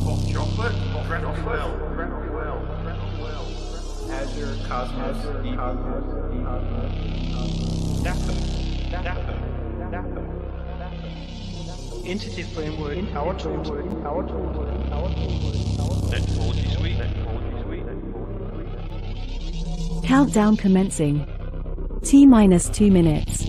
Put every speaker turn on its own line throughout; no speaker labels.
Hot chocolate, incredibly well. Azure Cosmos Dapper.
Entity framework, our tools.
Netology suite.
Countdown commencing. T-2 minutes.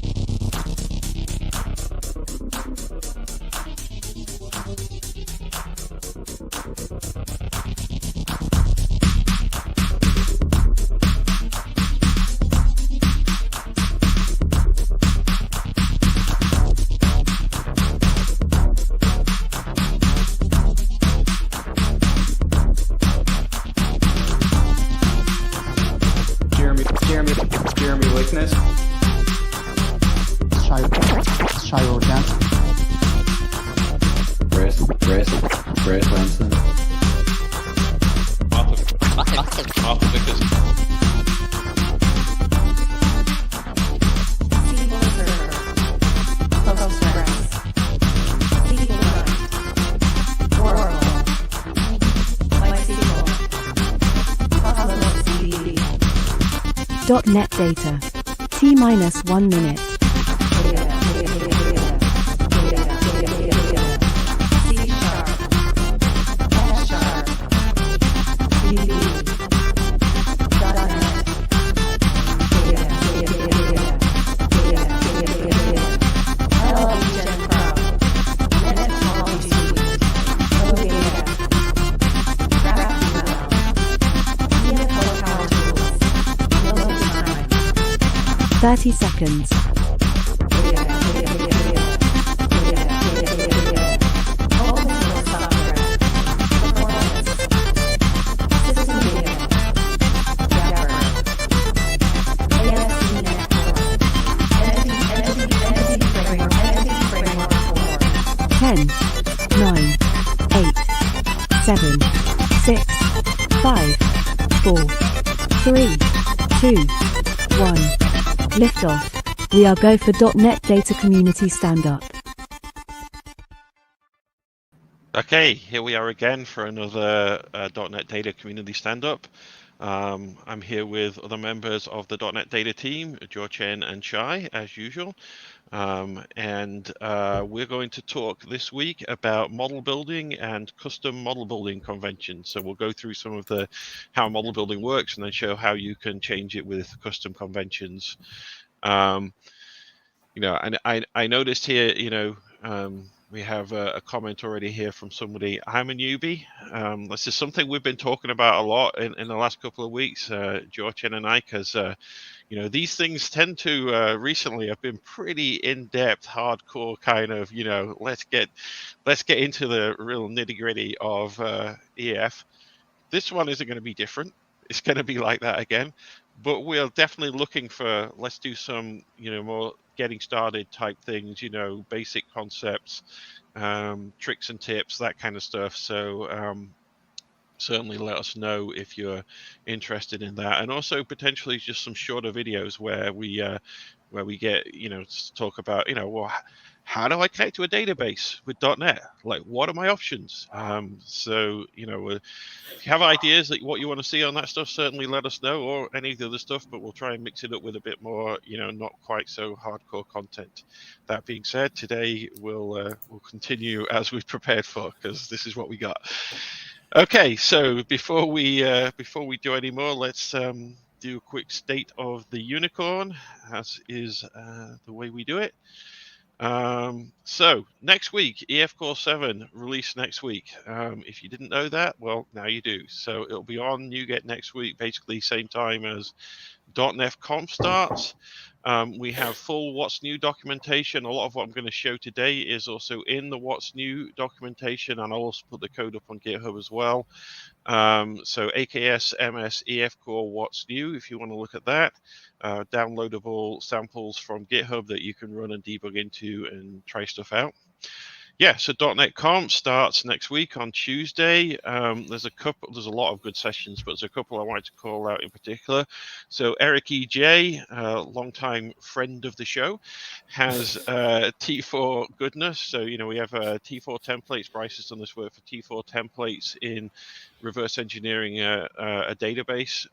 Jeremy Lickness.
Shiro Dent.
Grace Lanson.
Martha Vickers.
.NET Data. T-1 minute. Thirty seconds. Ten, 9, 8, 7, 6, 5, 4, 3, 2, 1. Liftoff. We are go for .NET Data Community Standup.
Okay, here we are again for another .NET Data Community Standup. I'm here with other members of the .NET Data team, Jorchen and Shai, as usual. And we're going to talk this week about model building and custom model building conventions. So we'll go through some of the how model building works and then show how you can change it with custom conventions. And I noticed here, we have a comment already here from somebody. I'm a newbie. This is something we've been talking about a lot in the last couple of weeks, Jorchen and I, because these things tend to recently have been pretty in-depth, hardcore kind of, let's get into the real nitty-gritty of EF. This one isn't going to be different. It's going to be like that again, but we're definitely looking for, let's do some, more getting started type things, basic concepts, tricks and tips, that kind of stuff. So certainly let us know if you're interested in that, and also potentially just some shorter videos where we get to talk about how do I connect to a database with .NET? Like, what are my options? So if you have ideas that what you want to see on that stuff, certainly let us know, or any of the other stuff, but we'll try and mix it up with a bit more not quite so hardcore content. That being said, today we'll continue as we've prepared for, because this is what we got. Okay, so before we do any more, let's do a quick state of the unicorn, as is the way we do it. So next week, EF Core 7 release next week. If you didn't know that, well, now you do. So it'll be on NuGet next week, basically same time as .NET Conf starts. We have full What's New documentation. A lot of what I'm going to show today is also in the What's New documentation, and I'll also put the code up on GitHub as well. So AKS MS EF Core What's New, if you want to look at that. Downloadable samples from GitHub that you can run and debug into and try stuff out. Yeah, so .NET Conf starts next week on Tuesday. There's a lot of good sessions, but there's a couple I wanted to call out in particular. So Eric EJ, longtime friend of the show, has T4 goodness. So we have T4 templates. Bryce has done this work for T4 templates in reverse engineering a database,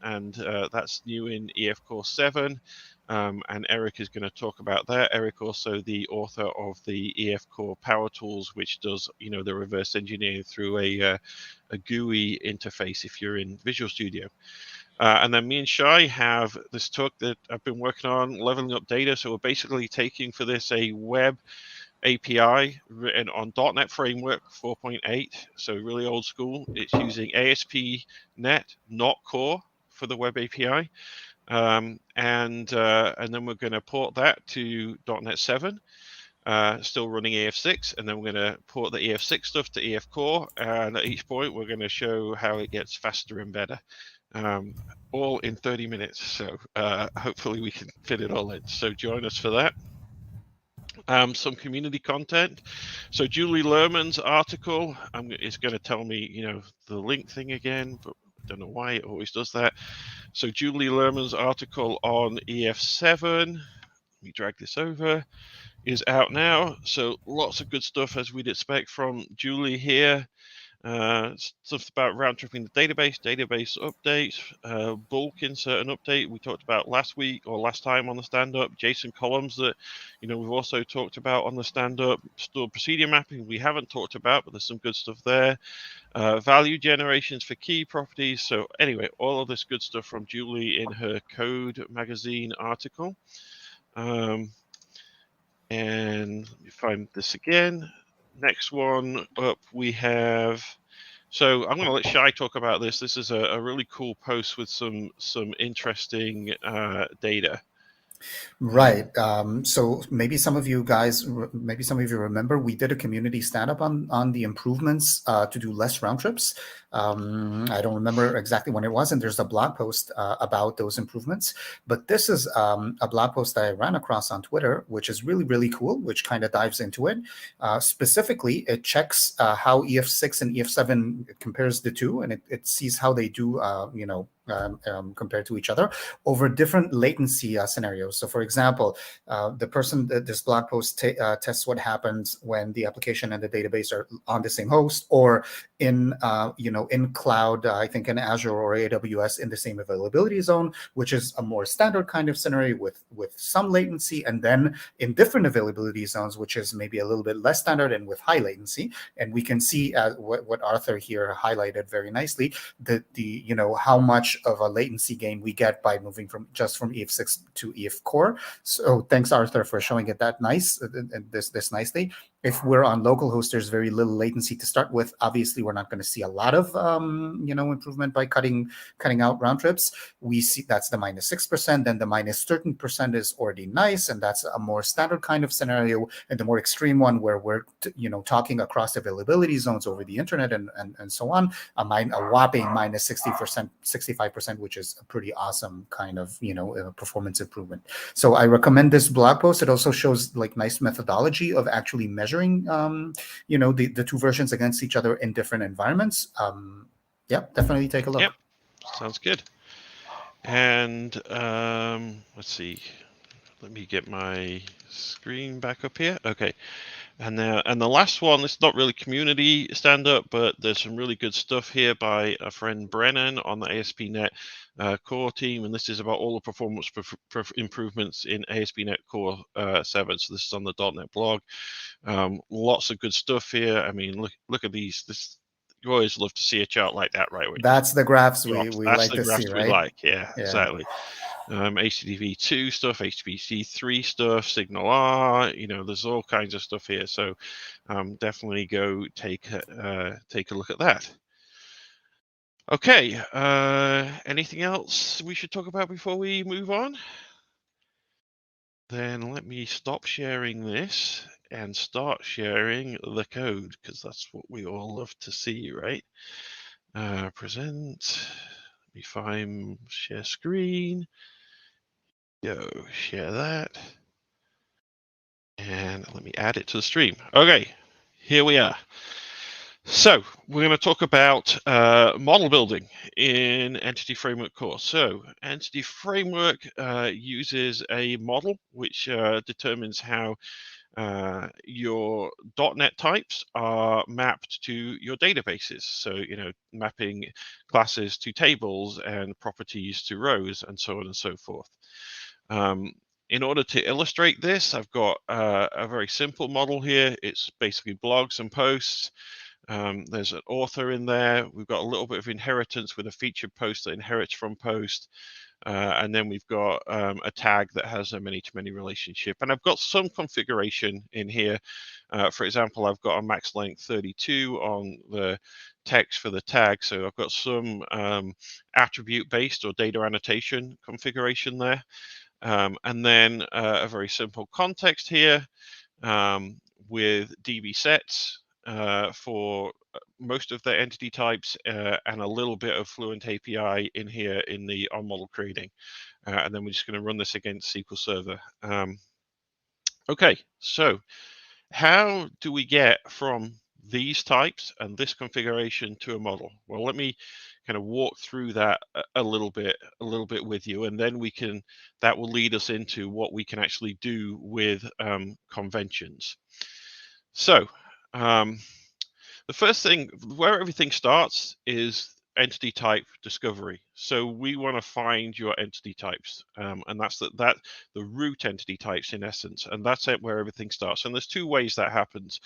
and that's new in EF Core 7. And Eric is going to talk about that. Eric, also the author of the EF Core Power Tools, which does, the reverse engineering through a GUI interface if you're in Visual Studio. And then me and Shai have this talk that I've been working on, leveling up data. So we're basically taking for this a web API written on .NET Framework 4.8, so really old school. It's using ASP.NET, not Core, for the web API. And then we're going to port that to .NET 7, still running EF6, and then we're going to port the EF6 stuff to EF Core, and at each point we're going to show how it gets faster and better, all in 30 minutes. So hopefully we can fit it all in. So join us for that. Some community content. So Julie Lerman's article is going to tell me, the link thing again, but I don't know why it always does that. So Julie Lerman's article on EF7, let me drag this over, is out now. So lots of good stuff as we'd expect from Julie here. Stuff about round tripping the database updates, bulk insert and update we talked about last week or last time on the stand-up, JSON columns that we've also talked about on the stand-up, stored procedure mapping we haven't talked about, but there's some good stuff there. Value generations for key properties. So anyway, all of this good stuff from Julie in her Code Magazine article. And let me find this again. Next one up we have, so I'm going to let Shai talk about this. This is a really cool post with some interesting data.
Right. So maybe some of you guys, remember we did a community stand-up on the improvements to do less round trips. I don't remember exactly when it was, and there's a blog post about those improvements. But this is a blog post that I ran across on Twitter, which is really, really cool, which kind of dives into it. Specifically, it checks how EF6 and EF7 compares the two, and it sees how they do, compared to each other over different latency scenarios. So for example, this blog post tests what happens when the application and the database are on the same host, or in cloud, I think in Azure or AWS in the same availability zone, which is a more standard kind of scenario with some latency, and then in different availability zones, which is maybe a little bit less standard and with high latency. And we can see what Arthur here highlighted very nicely, how much of a latency gain we get by moving from EF6 to EF Core. So thanks, Arthur, for showing it that this nicely. If we're on localhost, there's very little latency to start with. Obviously, we're not going to see a lot of improvement by cutting out round trips. We see that's the -6%. Then the -13% is already nice, and that's a more standard kind of scenario. And the more extreme one, where we're talking across availability zones over the internet and so on, a whopping -60%, 65%, which is a pretty awesome kind of performance improvement. So I recommend this blog post. It also shows nice methodology of actually measuring the two versions against each other in different environments. Definitely take a look.
Yep, sounds good. And let's see, let me get my screen back up here. Okay. And the last one, it's not really community stand-up, but there's some really good stuff here by a friend Brennan on the ASP.NET Core team, and this is about all the performance improvements in ASP.NET Core 7. So this is on the .NET blog. Lots of good stuff here. I mean, look at these. You always love to see a chart like that, right?
That's the graphs we like to see, right?
We like, yeah, exactly. HTTP2 stuff, HTTP3 stuff, Signal R, there's all kinds of stuff here. So definitely go take a look at that. Okay, anything else we should talk about before we move on? Then let me stop sharing this and start sharing the code, because that's what we all love to see, right? Present, let me find share screen. Go share that, and let me add it to the stream. Okay, here we are. So we're going to talk about model building in Entity Framework course. So Entity Framework uses a model which determines how your .NET types are mapped to your databases. So, mapping classes to tables and properties to rows and so on and so forth. In order to illustrate this, I've got a very simple model here. It's basically blogs and posts. There's an author in there. We've got a little bit of inheritance with a featured post that inherits from post. And then we've got a tag that has a many-to-many relationship. And I've got some configuration in here. For example, I've got a max length 32 on the text for the tag. So I've got some attribute-based or data annotation configuration there. And then a very simple context here with DB sets for most of the entity types and a little bit of Fluent API in here in the OnModelCreating. And then we're just going to run this against SQL Server. Okay, so how do we get from these types and this configuration to a model? Well, let me kind of walk through that a little bit with you, and then that will lead us into what we can actually do with conventions. So the first thing where everything starts is entity type discovery. So we want to find your entity types, and that's the root entity types in essence, and that's it where everything starts. And there's two ways that happens.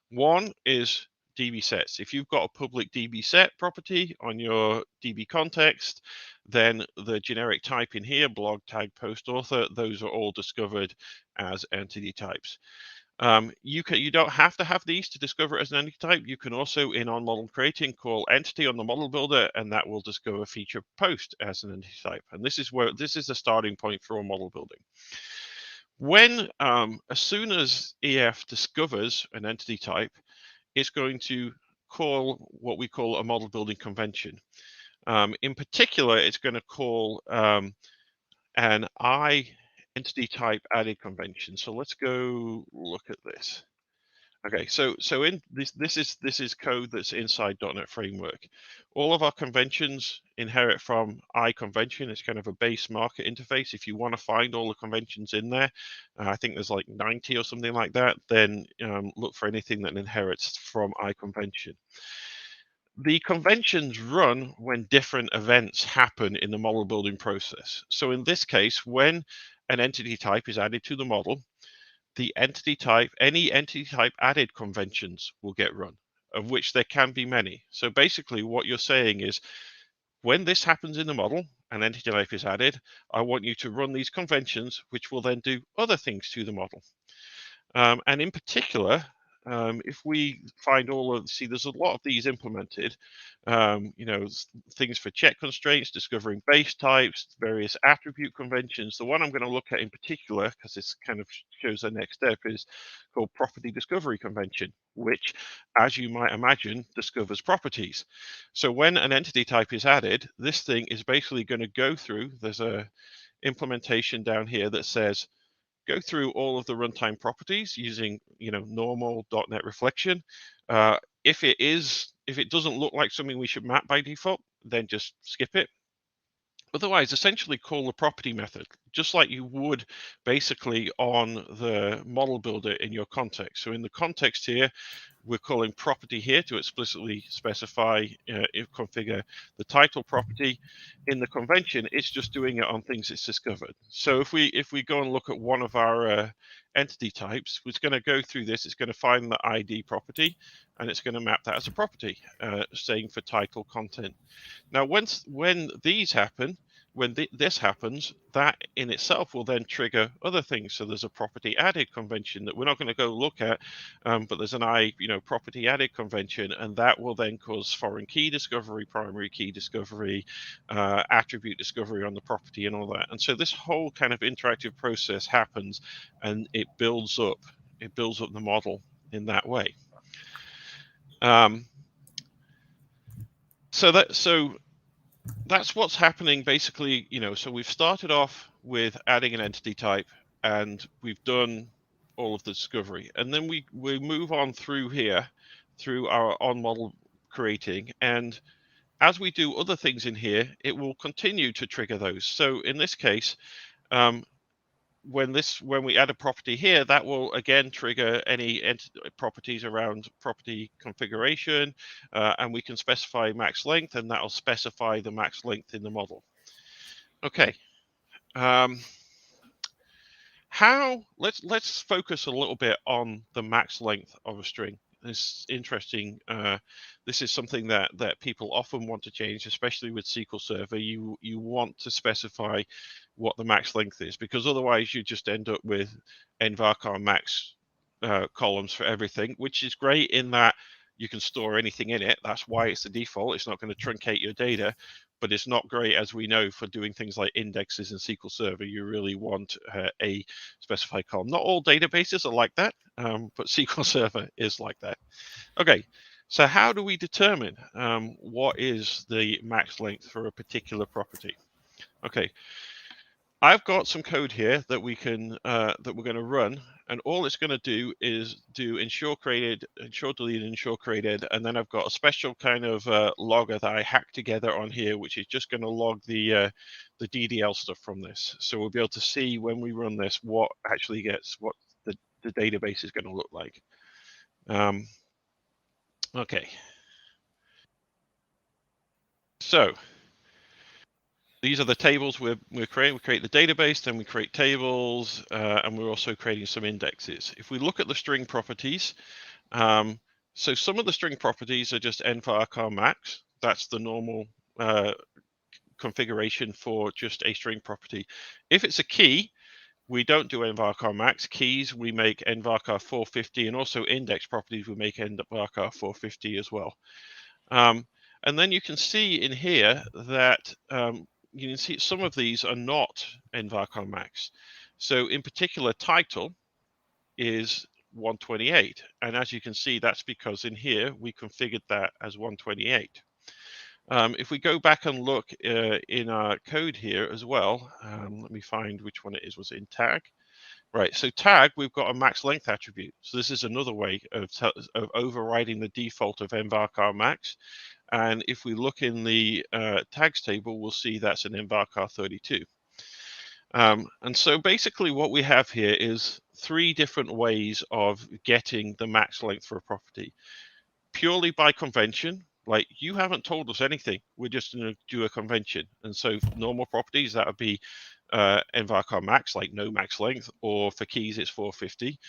One is DB sets. If you've got a public DB set property on your DB context, then the generic type in here, blog, tag, post, author, those are all discovered as entity types. You don't have to have these to discover it as an entity type. You can also, in OnModelCreating, call entity on the model builder, and that will discover feature post as an entity type. And this is the starting point for all model building. When as soon as EF discovers an entity type, it's going to call what we call a model building convention. In particular, it's going to call an entity type added convention. So let's go look at this. Okay, so in this is code that's inside .NET Framework. All of our conventions inherit from iConvention. It's kind of a base market interface. If you want to find all the conventions in there, I think there's like 90 or something like that, then look for anything that inherits from iConvention. The conventions run when different events happen in the model building process. So in this case, when an entity type is added to the model, any entity type added conventions will get run, of which there can be many. So basically what you're saying is, when this happens in the model, an entity type is added, I want you to run these conventions, which will then do other things to the model. And in particular, if we find there's a lot of these implemented, things for check constraints, discovering base types, various attribute conventions. The one I'm going to look at in particular, because this kind of shows the next step, is called property discovery convention, which, as you might imagine, discovers properties. So when an entity type is added, this thing is basically going to go through, there's a implementation down here that says, go through all of the runtime properties using normal .NET reflection. If it doesn't look like something we should map by default, then just skip it. Otherwise, essentially call the property method, just like you would basically on the model builder in your context. So in the context here, we're calling property here to explicitly specify, configure the title property. In the convention, it's just doing it on things it's discovered. So if we go and look at one of our entity types, it's going to go through this. It's going to find the ID property, and it's going to map that as a property, saying for title content. Now, when these happen, when this happens, that in itself will then trigger other things. So there's a property added convention that we're not going to go look at, but there's an property added convention, and that will then cause foreign key discovery, primary key discovery, attribute discovery on the property, and all that. And so this whole kind of interactive process happens, and it builds up the model in that way. So that's what's happening basically. So we've started off with adding an entity type, and we've done all of the discovery. And then we move on through here, through our OnModelCreating. And as we do other things in here, it will continue to trigger those. So in this case, when we add a property here, that will again trigger any properties around property configuration, and we can specify max length, and that will specify the max length in the model. Okay. Let's focus a little bit on the max length of a string. This is interesting. This is something that people often want to change, especially with SQL Server. You want to specify what the max length is, because otherwise you just end up with nvarchar max columns for everything, which is great in that you can store anything in it. That's why it's the default. It's not going to truncate your data, but it's not great, as we know, for doing things like indexes in SQL Server. You really want a specified column. Not all databases are like that, but SQL Server is like that. Okay, so how do we determine what is the max length for a particular property? Okay, I've got some code here that we can that we're going to run, and all it's going to do is do ensure created, ensure deleted, ensure created, and then I've got a special kind of logger that I hacked together on here, which is just going to log the DDL stuff from this. So we'll be able to see when we run this what actually gets, what the database is going to look like. Okay. So these are the tables we're creating. We create the database, then we create tables, and we're also creating some indexes. If we look at the string properties, so some of the string properties are just nvarchar max. That's the normal configuration for just a string property. If it's a key, we don't do nvarchar max. Keys, we make nvarchar 450, and also index properties, we make nvarchar 450 as well. And then you can see in here that you can see some of these are not nvarchar max. So in particular, title is 128. And as you can see, that's because in here, we configured that as 128. If we go back and look in our code here as well, let me find which one it is. Was it in tag? Right, so tag, we've got a max length attribute. So this is another way of overriding the default of nvarchar max. And if we look in the tags table, we'll see that's an nvarchar 32. And so basically what we have here is 3 different ways of getting the max length for a property. Purely by convention, like you haven't told us anything. We're just going to do a convention. And so normal properties, that would be nvarchar max, like no max length, or for keys, it's 450.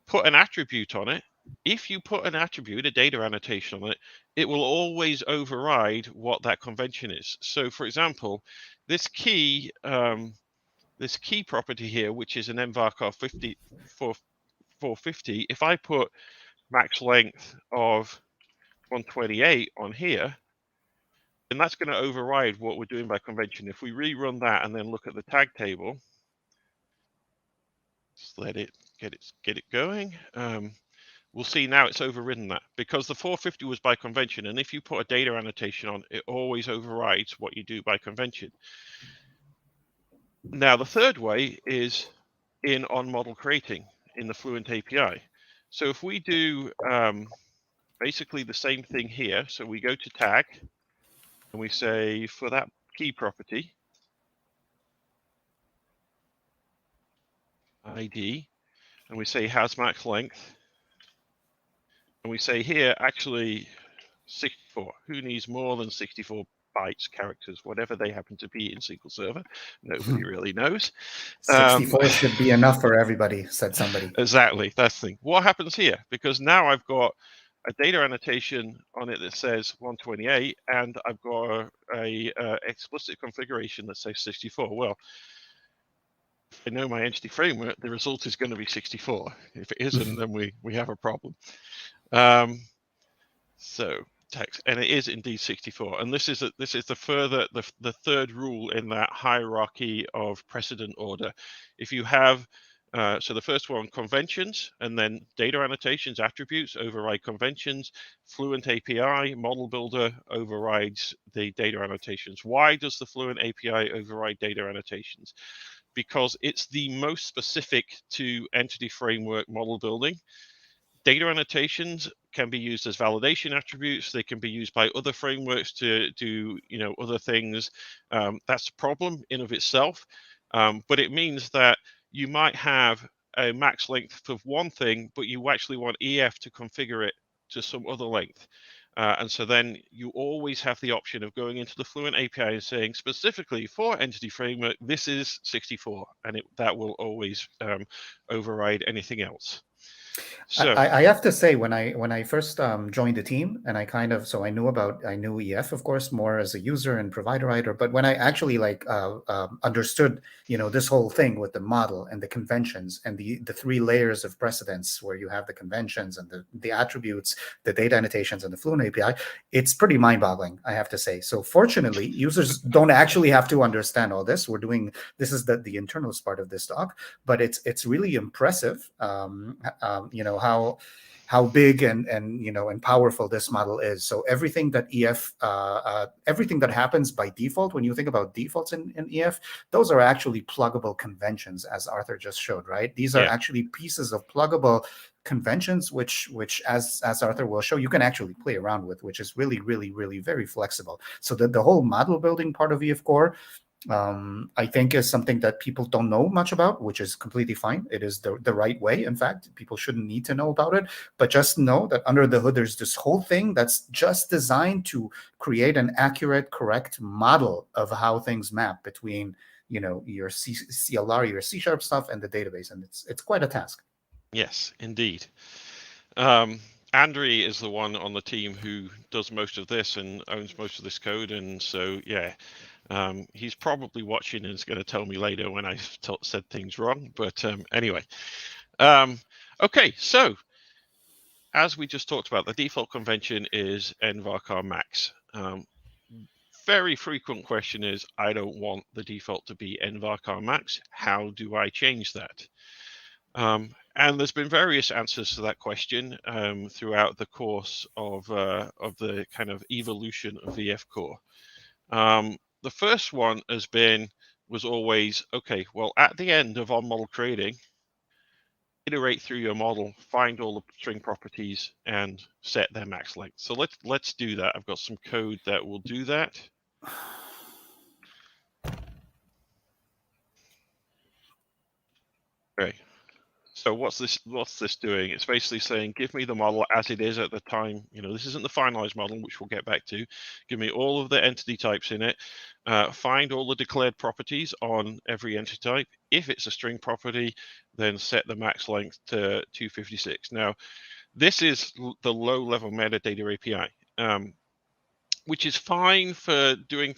Put an attribute on it. If you put an attribute, a data annotation on it, it will always override what that convention is. So for example, this key property here, which is an nvarchar 450, if I put max length of 128 on here, then that's going to override what we're doing by convention. If we rerun that and then look at the tag table, just let it get it going. We'll see now it's overridden that, because the 450 was by convention, and if you put a data annotation on, it always overrides what you do by convention. Now the third way is in OnModelCreating in the Fluent API. So if we do basically the same thing here, so we go to tag and we say for that key property ID, and we say has max length. And we say here, actually, 64. Who needs more than 64 bytes, characters, whatever they happen to be in SQL Server? Nobody really knows.
64 should be enough for everybody, said somebody.
Exactly, that's the thing. What happens here? Because now I've got a data annotation on it that says 128, and I've got a explicit configuration that says 64. Well, if I know my entity framework, the result is going to be 64. If it isn't, then we have a problem. So text, and it is indeed 64. And this is the third rule in that hierarchy of precedent order. If you have so the first one, conventions, and then data annotations, attributes override conventions. Fluent API, model builder overrides the data annotations. Why does the Fluent API override data annotations? because it's the most specific to entity framework model building. Data annotations can be used as validation attributes. They can be used by other frameworks to do, other things. That's a problem in of itself, but it means that you might have a max length of one thing, but you actually want EF to configure it to some other length. And so then you always have the option of going into the Fluent API and saying specifically for entity framework, this is 64, and that will always override anything else. So
I have to say, when I first joined the team, and I knew EF, of course, more as a user and provider writer, but when I actually understood this whole thing with the model and the conventions and the three layers of precedence, where you have the conventions and the attributes, the data annotations, and the Fluent API, it's pretty mind-boggling, I have to say. So fortunately, users don't actually have to understand all this. This is the internal part of this talk, but it's really impressive. How big and powerful this model is. So everything that everything that happens by default, when you think about defaults in EF, those are actually pluggable conventions, as Arthur just showed, right? These are actually pieces of pluggable conventions, which as Arthur will show, you can actually play around with, which is really, really, really very flexible. So the whole model building part of EF Core, I think, is something that people don't know much about, which is completely fine. It is the right way. In fact, people shouldn't need to know about it, but just know that under the hood, there's this whole thing that's just designed to create an accurate, correct model of how things map between, your CLR, your C# stuff, and the database. And it's quite a task. Yes,
indeed. Andre is the one on the team who does most of this and owns most of this code. And so, he's probably watching and is going to tell me later when I said things wrong. But anyway, okay. So as we just talked about, the default convention is nvarchar max. Very frequent question is, I don't want the default to be nvarchar max. How do I change that? And there's been various answers to that question throughout the course of the kind of evolution of EF Core. The first one was always, okay, well, at the end of OnModelCreating, iterate through your model, find all the string properties, and set their max length. So let's do that. I've got some code that will do that. Okay. So what's this doing? It's basically saying, give me the model as it is at the time. This isn't the finalized model, which we'll get back to. Give me all of the entity types in it. Find all the declared properties on every entity type. If it's a string property, then set the max length to 256. Now, this is the low-level metadata API, which is fine for doing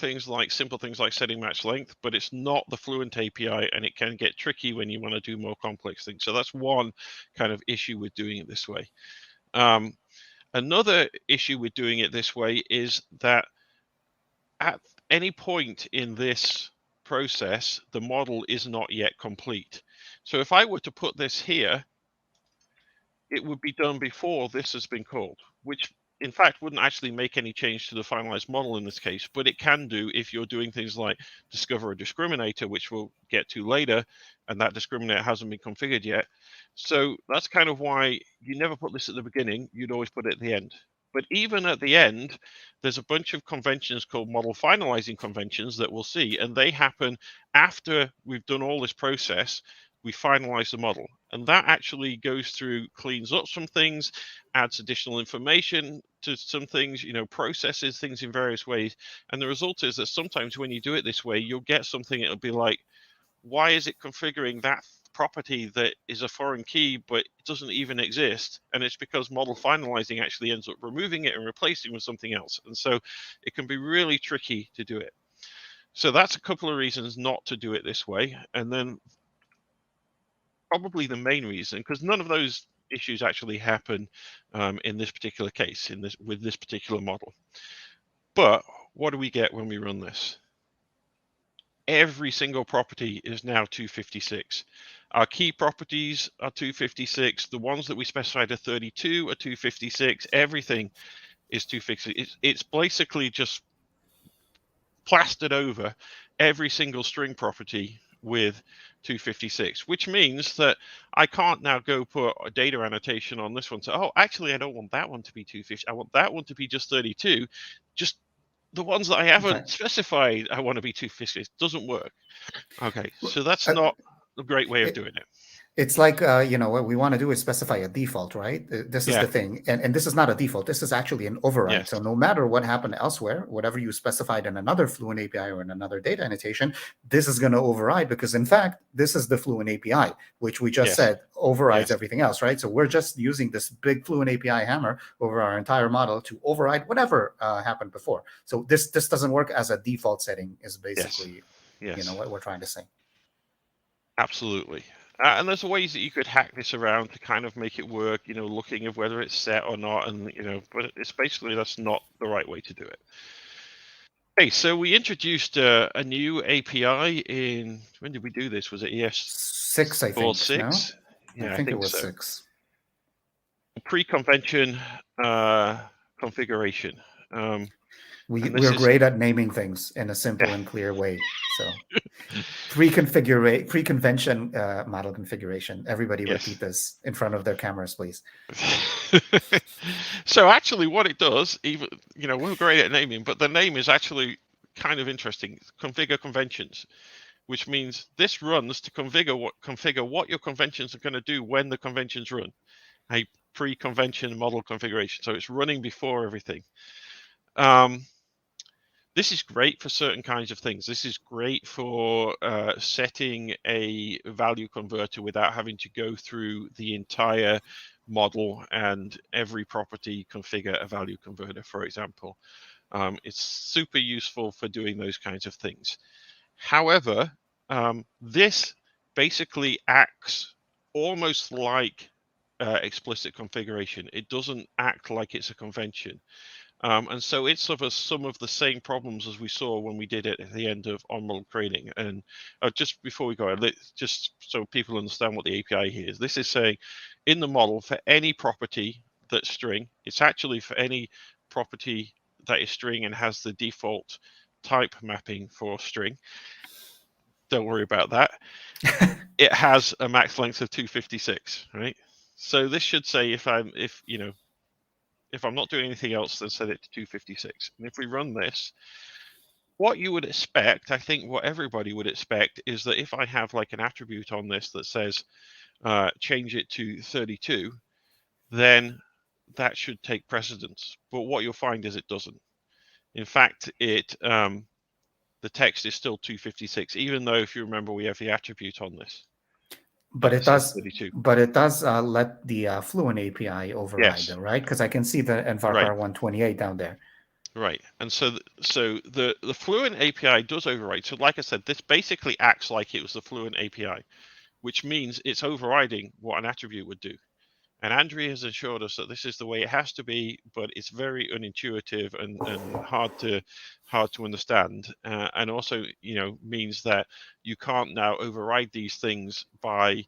simple things like setting max length, but it's not the Fluent API, and it can get tricky when you want to do more complex things. So that's one kind of issue with doing it this way. Another issue with doing it this way is that at any point in this process, the model is not yet complete. So if I were to put this here, it would be done before this has been called, which in fact wouldn't actually make any change to the finalized model in this case, but it can do if you're doing things like discover a discriminator, which we'll get to later, and that discriminator hasn't been configured yet. So that's kind of why you never put this at the beginning, you'd always put it at the end. But even at the end, there's a bunch of conventions called model finalizing conventions that we'll see, and they happen after we've done all this process. We finalize the model, and that actually goes through, cleans up some things, adds additional information to some things, processes things in various ways. And the result is that sometimes when you do it this way, you'll get something, it'll be like, why is it configuring that property that is a foreign key, but it doesn't even exist? And it's because model finalizing actually ends up removing it and replacing with something else. And so it can be really tricky to do it. So that's a couple of reasons not to do it this way. And then probably the main reason, because none of those issues actually happen in this particular case, with this particular model. But what do we get when we run this? Every single property is now 256. Our key properties are 256. The ones that we specified are 32 are 256. Everything is 256. It's basically just plastered over every single string property with 256, which means that I can't now go put a data annotation on this one. So, oh, actually, I don't want that one to be 250. I want that one to be just 32. Just the ones that I haven't specified, I want to be 250. It doesn't work. Okay, so that's not a great way of doing it.
It's like, what we want to do is specify a default, right? This is the thing. And this is not a default. This is actually an override.
Yes.
So no matter what happened elsewhere, whatever you specified in another Fluent API or in another data annotation, this is going to override because, in fact, this is the Fluent API, which we just said overrides everything else, right? So we're just using this big Fluent API hammer over our entire model to override whatever happened before. So this doesn't work as a default setting is basically, what we're trying to say.
Absolutely. And there's ways that you could hack this around to kind of make it work, looking at whether it's set or not. And, but it's basically, that's not the right way to do it. Okay, so we introduced a new API in, when did we do this? Was it
EF6, I think.
6?
No? Yeah, I think it was so. 6.
Pre-convention configuration.
We're great at naming things in a simple and clear way. So pre-convention model configuration. Everybody repeat this in front of their cameras, please.
So actually what it does, even we're great at naming, but the name is actually kind of interesting. Configure conventions, which means this runs to configure what your conventions are going to do when the conventions run. A pre-convention model configuration. So it's running before everything. This is great for certain kinds of things. This is great for setting a value converter without having to go through the entire model and every property configure a value converter, for example. It's super useful for doing those kinds of things. However, this basically acts almost like explicit configuration. It doesn't act like it's a convention. And so it suffers some of the same problems as we saw when we did it at the end of OnModelCreating. And just before we go, just so people understand what the API here is, this is saying in the model for any property that's string, it's actually for any property that is string and has the default type mapping for string. Don't worry about that. It has a max length of 256, right? So this should say if I'm not doing anything else, then set it to 256. And if we run this, what you would expect, I think what everybody would expect, is that if I have like an attribute on this that says change it to 32, then that should take precedence. But what you'll find is it doesn't. In fact, the text is still 256, even though, if you remember, we have the attribute on this.
But it does. But it does let the Fluent API override, though, right? Because I can see the varchar 128 down there.
Right, and so the Fluent API does override. So, like I said, this basically acts like it was the Fluent API, which means it's overriding what an attribute would do. And Andrea has assured us that this is the way it has to be, but it's very unintuitive and hard to understand, and also means that you can't now override these things by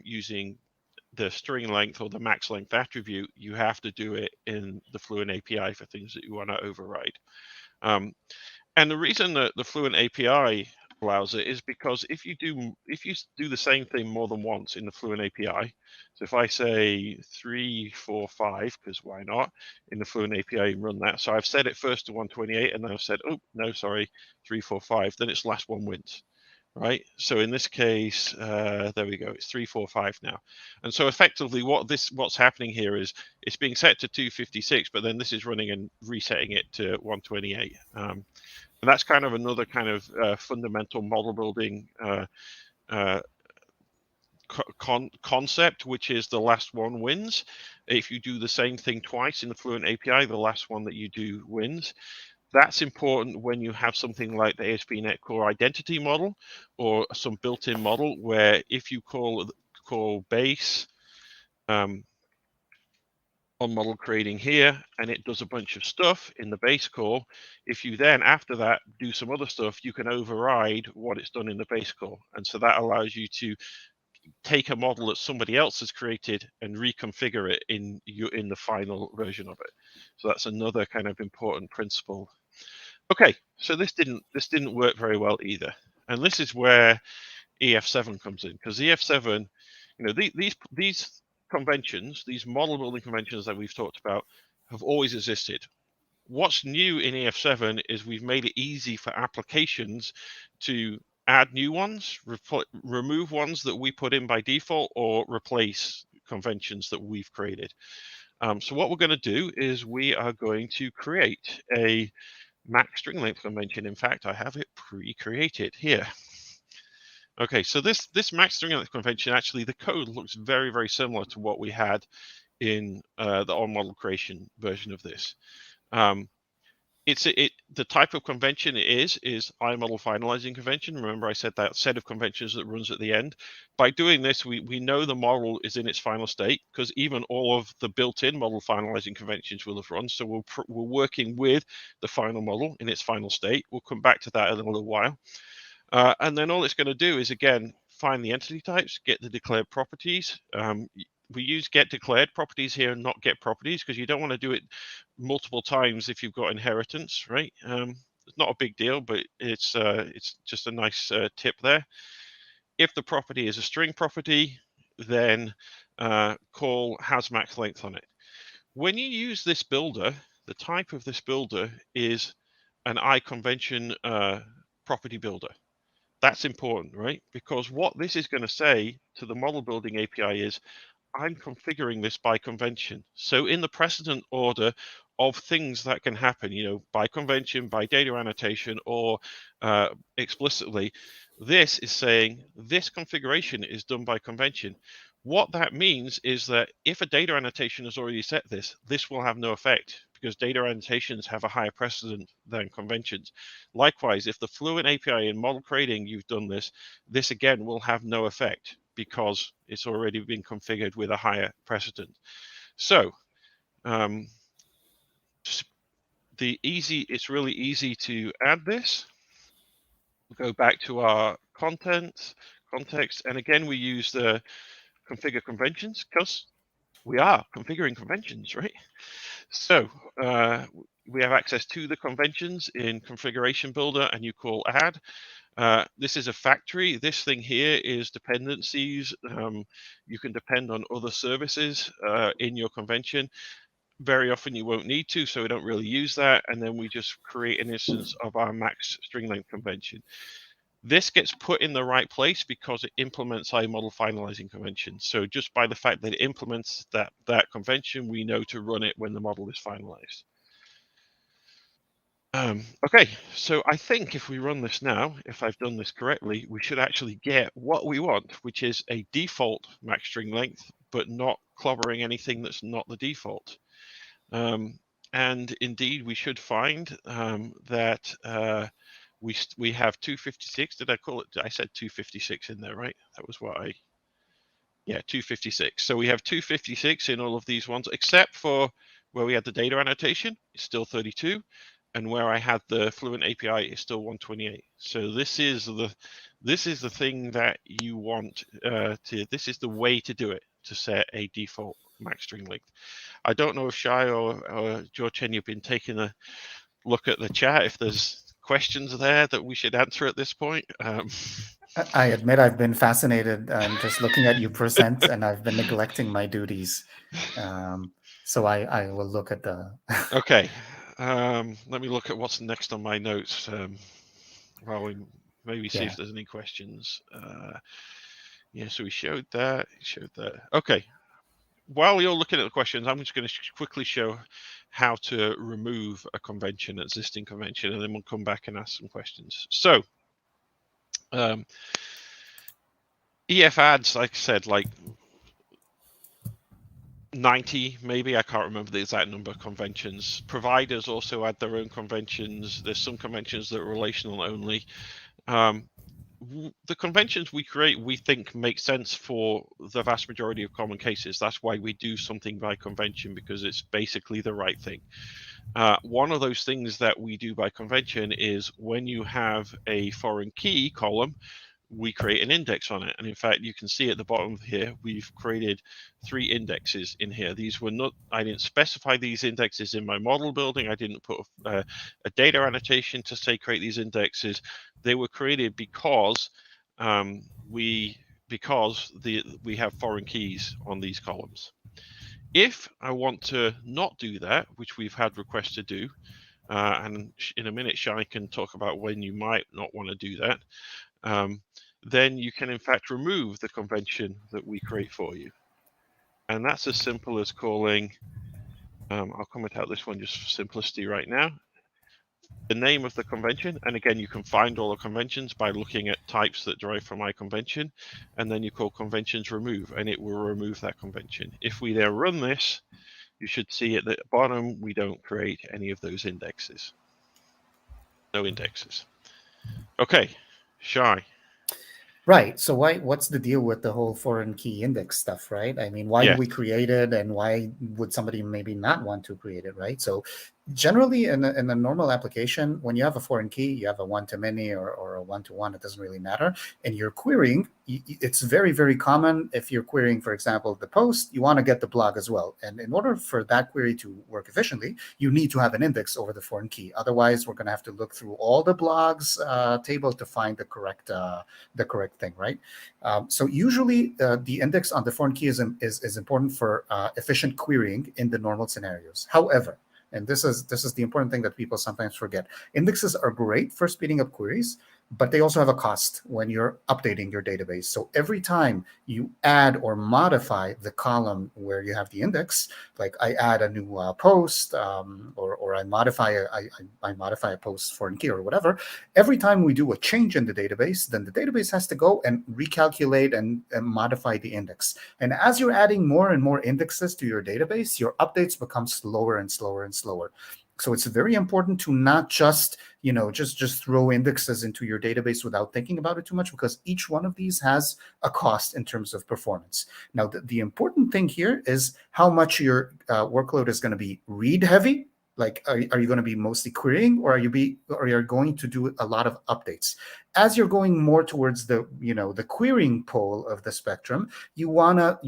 using the string length or the max length attribute. You have to do it in the Fluent API for things that you want to override. And the reason that the Fluent API allows it is because if you do the same thing more than once in the Fluent API, so if I say 345, because why not, in the Fluent API and run that, so I've set it first to 128 and then I've said, oh no, sorry, 345, then it's last one wins, right? So in this case, there we go, it's 345 now. And so effectively what's happening here is it's being set to 256, but then this is running and resetting it to 128. And that's kind of another kind of fundamental model building concept, which is the last one wins. If you do the same thing twice in the Fluent API, the last one that you do wins. That's important when you have something like the ASP.NET Core identity model or some built-in model where if you call base OnModelCreating here, and it does a bunch of stuff in the base call. If you then, after that, do some other stuff, you can override what it's done in the base call. And so that allows you to take a model that somebody else has created and reconfigure it in the final version of it. So that's another kind of important principle. Okay, so this didn't work very well either. And this is where EF7 comes in, because EF7, you know, these conventions, these model building conventions that we've talked about, have always existed. What's new in EF7 is we've made it easy for applications to add new ones, remove ones that we put in by default, or replace conventions that we've created. So what we're going to do is we are going to create a max string length convention. In fact, I have it pre-created here. Okay, so this max string length convention, actually, the code looks very, very similar to what we had in the OnModelCreating version of this. The type of convention it is iModel finalizing convention. Remember, I said that set of conventions that runs at the end. By doing this, we know the model is in its final state, because even all of the built-in model finalizing conventions will have run. So we're working with the final model in its final state. We'll come back to that in a little while. And then all it's going to do is, again, find the entity types, get the declared properties. We use get declared properties here and not get properties, because you don't want to do it multiple times if you've got inheritance, right? It's not a big deal, but it's just a nice tip there. If the property is a string property, then call has max length on it. When you use this builder, the type of this builder is an iConvention property builder. That's important, right? Because what this is going to say to the model building API is, I'm configuring this by convention. So in the precedent order of things that can happen, you know, by convention, by data annotation, or explicitly, this is saying this configuration is done by convention. What that means is that if a data annotation has already set this will have no effect, because data annotations have a higher precedent than conventions. Likewise, if the Fluent API in ModelCreating you've done this again will have no effect, because it's already been configured with a higher precedent. So it's really easy to add this. We'll go back to our context, and again we use the configure conventions, because we are configuring conventions, right? So we have access to the conventions in configuration builder, and you call add. This is a factory. This thing here is dependencies. You can depend on other services in your convention. Very often you won't need to, so we don't really use that. And then we just create an instance of our max string length convention. This gets put in the right place because it implements our model finalizing convention. So just by the fact that it implements that convention, we know to run it when the model is finalized. Okay, so I think if we run this now, if I've done this correctly, we should actually get what we want, which is a default max string length, but not clobbering anything that's not the default. And indeed, we should find that we have 256. Did I call it? I said 256 in there, right? That was what yeah, 256. So we have 256 in all of these ones, except for where we had the data annotation, it's still 32. And where I had the Fluent API is still 128. So this is the thing that you want this is the way to do it, to set a default max string length. I don't know if Shai or George, you've been taking a look at the chat, if there's questions there that we should answer at this point.
I admit I've been fascinated just looking at you present, and I've been neglecting my duties. So I will look at the...
Okay. Let me look at what's next on my notes while we maybe see if there's any questions. Yeah, so we showed that. Okay. While you're looking at the questions, I'm just going to quickly show how to remove a convention, an existing convention, and then we'll come back and ask some questions. So EF adds, like I said, like 90 maybe, I can't remember the exact number of conventions. Providers also add their own conventions. There's some conventions that are relational only. The conventions we create, we think make sense for the vast majority of common cases. That's why we do something by convention, because it's basically the right thing. One of those things that we do by convention is when you have a foreign key column, we create an index on it. And in fact, you can see at the bottom here, we've created 3 indexes in here. These were not, I didn't specify these indexes in my model building. I didn't put a data annotation to say create these indexes. They were created because because we have foreign keys on these columns. If I want to not do that, which we've had requests to do, and in a minute Shai can talk about when you might not want to do that, then you can in fact remove the convention that we create for you. And that's as simple as calling, I'll comment out this one just for simplicity right now, the name of the convention. And again, you can find all the conventions by looking at types that derive from iConvention, and then you call conventions remove, and it will remove that convention. If we then run this, you should see at the bottom, we don't create any of those indexes. No indexes. Okay, Shai.
Right. So what's the deal with the whole foreign key index stuff, right? I mean, why do we create it, and why would somebody maybe not want to create it, right? So generally in a normal application, when you have a foreign key, you have a one-to-many or a one-to-one, it doesn't really matter. And you're querying, it's very, very common if you're querying, for example, the post, you want to get the blog as well. And in order for that query to work efficiently, you need to have an index over the foreign key. Otherwise, we're going to have to look through all the blogs table to find the correct thing, right? So usually the index on the foreign key is important for efficient querying in the normal scenarios. However, and this is the important thing that people sometimes forget, indexes are great for speeding up queries, but they also have a cost when you're updating your database. So every time you add or modify the column where you have the index, like I add a new post, or I modify a post foreign key or whatever, every time we do a change in the database, then the database has to go and recalculate and modify the index. And as you're adding more and more indexes to your database, your updates become slower and slower and slower. So it's very important to not just, just throw indexes into your database without thinking about it too much, because each one of these has a cost in terms of performance. Now, the important thing here is how much your workload is going to be read heavy. Like, are you going to be mostly querying, or are you going to do a lot of updates? As you're going more towards the querying pole of the spectrum, you wanna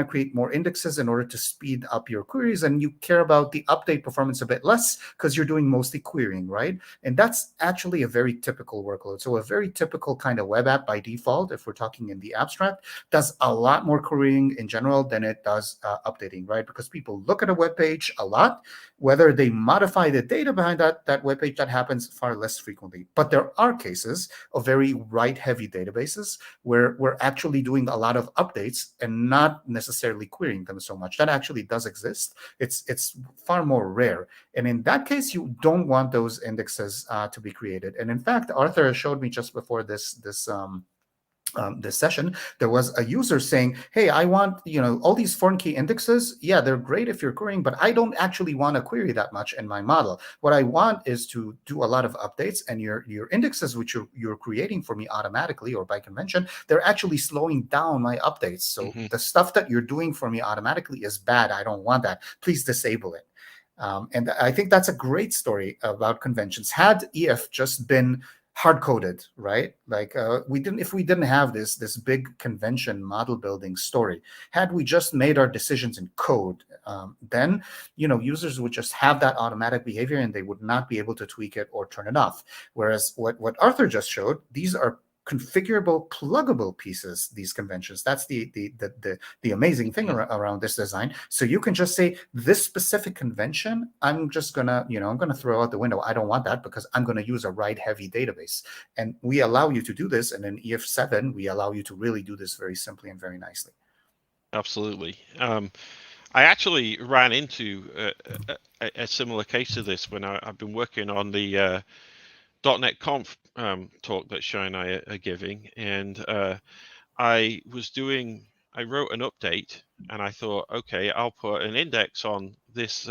create more indexes in order to speed up your queries, and you care about the update performance a bit less because you're doing mostly querying, right? And that's actually a very typical workload. So a very typical kind of web app by default, if we're talking in the abstract, does a lot more querying in general than it does updating, right? Because people look at a web page a lot. Whether they modify the data behind that web page, that happens far less frequently. But there are cases of very write-heavy databases where we're actually doing a lot of updates and not necessarily querying them so much. That actually does exist. It's far more rare. And in that case, you don't want those indexes to be created. And in fact, Arthur showed me just before this session, there was a user saying, hey, I want, all these foreign key indexes. Yeah, they're great if you're querying, but I don't actually want to query that much in my model. What I want is to do a lot of updates, and your indexes, which you're creating for me automatically or by convention, they're actually slowing down my updates. So the stuff that you're doing for me automatically is bad. I don't want that. Please disable it. And I think that's a great story about conventions. Had EF just been hard-coded, right? Like if we didn't have this big convention model building story, had we just made our decisions in code, then users would just have that automatic behavior and they would not be able to tweak it or turn it off. Whereas what Arthur just showed, these are configurable, pluggable pieces, these conventions. That's the amazing thing around this design. So you can just say, this specific convention, I'm just gonna, I'm gonna throw out the window. I don't want that because I'm gonna use a write-heavy database. And we allow you to do this. And in EF7, we allow you to really do this very simply and very nicely.
Absolutely. I actually ran into a similar case to this when I've been working on the .NET Conf talk that Shai and I are giving, and I wrote an update, and I thought, okay, I'll put an index on this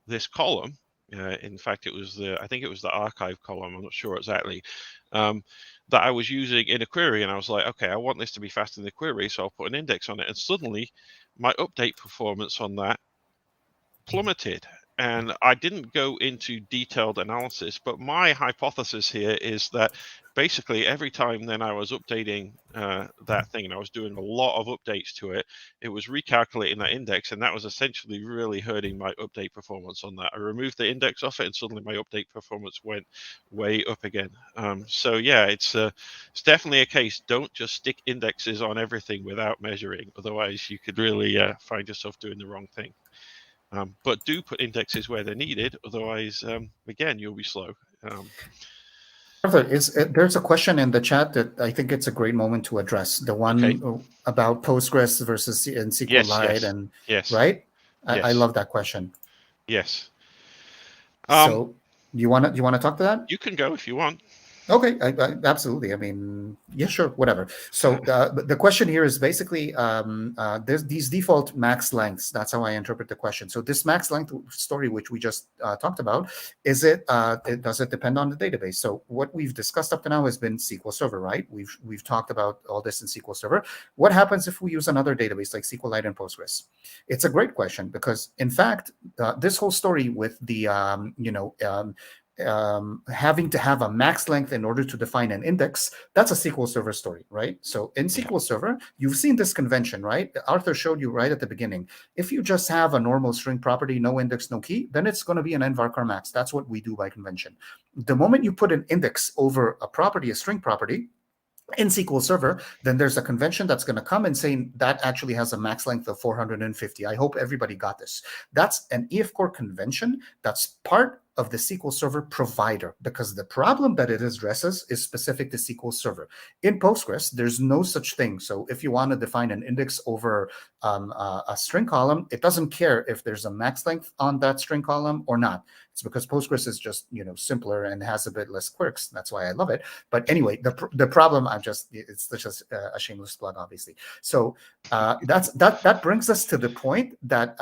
this column. In fact, I think it was the archive column. I'm not sure exactly. That I was using in a query, and I was like, okay, I want this to be fast in the query, so I'll put an index on it. And suddenly, my update performance on that plummeted. and I didn't go into detailed analysis, but my hypothesis here is that basically every time then I was updating that thing and I was doing a lot of updates to it, it was recalculating that index, and that was essentially really hurting my update performance on that. I removed the index off it and suddenly my update performance went way up again. So yeah, it's definitely a case. Don't just stick indexes on everything without measuring, otherwise you could really find yourself doing the wrong thing. But do put indexes where they're needed, otherwise, again, you'll be slow.
Arthur, there's a question in the chat that I think it's a great moment to address. The one about Postgres versus and SQLite, and right? I love that question.
Yes.
So you want to talk to that?
You can go if you want.
Okay, absolutely. I mean, yeah, sure, whatever. So the question here is basically there's these default max lengths. That's how I interpret the question. So this max length story, which we just talked about, does it depend on the database? So what we've discussed up to now has been SQL Server, right? We've talked about all this in SQL Server. What happens if we use another database like SQLite and Postgres? It's a great question because, in fact, this whole story with the having to have a max length in order to define an index, that's a SQL Server story, right? So in SQL Server, you've seen this convention, right? Arthur showed you right at the beginning. If you just have a normal string property, no index, no key, then it's going to be an nvarchar max. That's what we do by convention. The moment you put an index over a property, a string property, in SQL Server, then there's a convention that's going to come and say that actually has a max length of 450. I hope everybody got this. That's an EF core convention that's part of the SQL Server provider, because the problem that it addresses is specific to SQL Server. In Postgres, there's no such thing. So if you want to define an index over a string column, it doesn't care if there's a max length on that string column or not. It's because Postgres is just simpler and has a bit less quirks. That's why I love it. But anyway, the problem it's just a shameless plug, obviously. So that brings us to the point that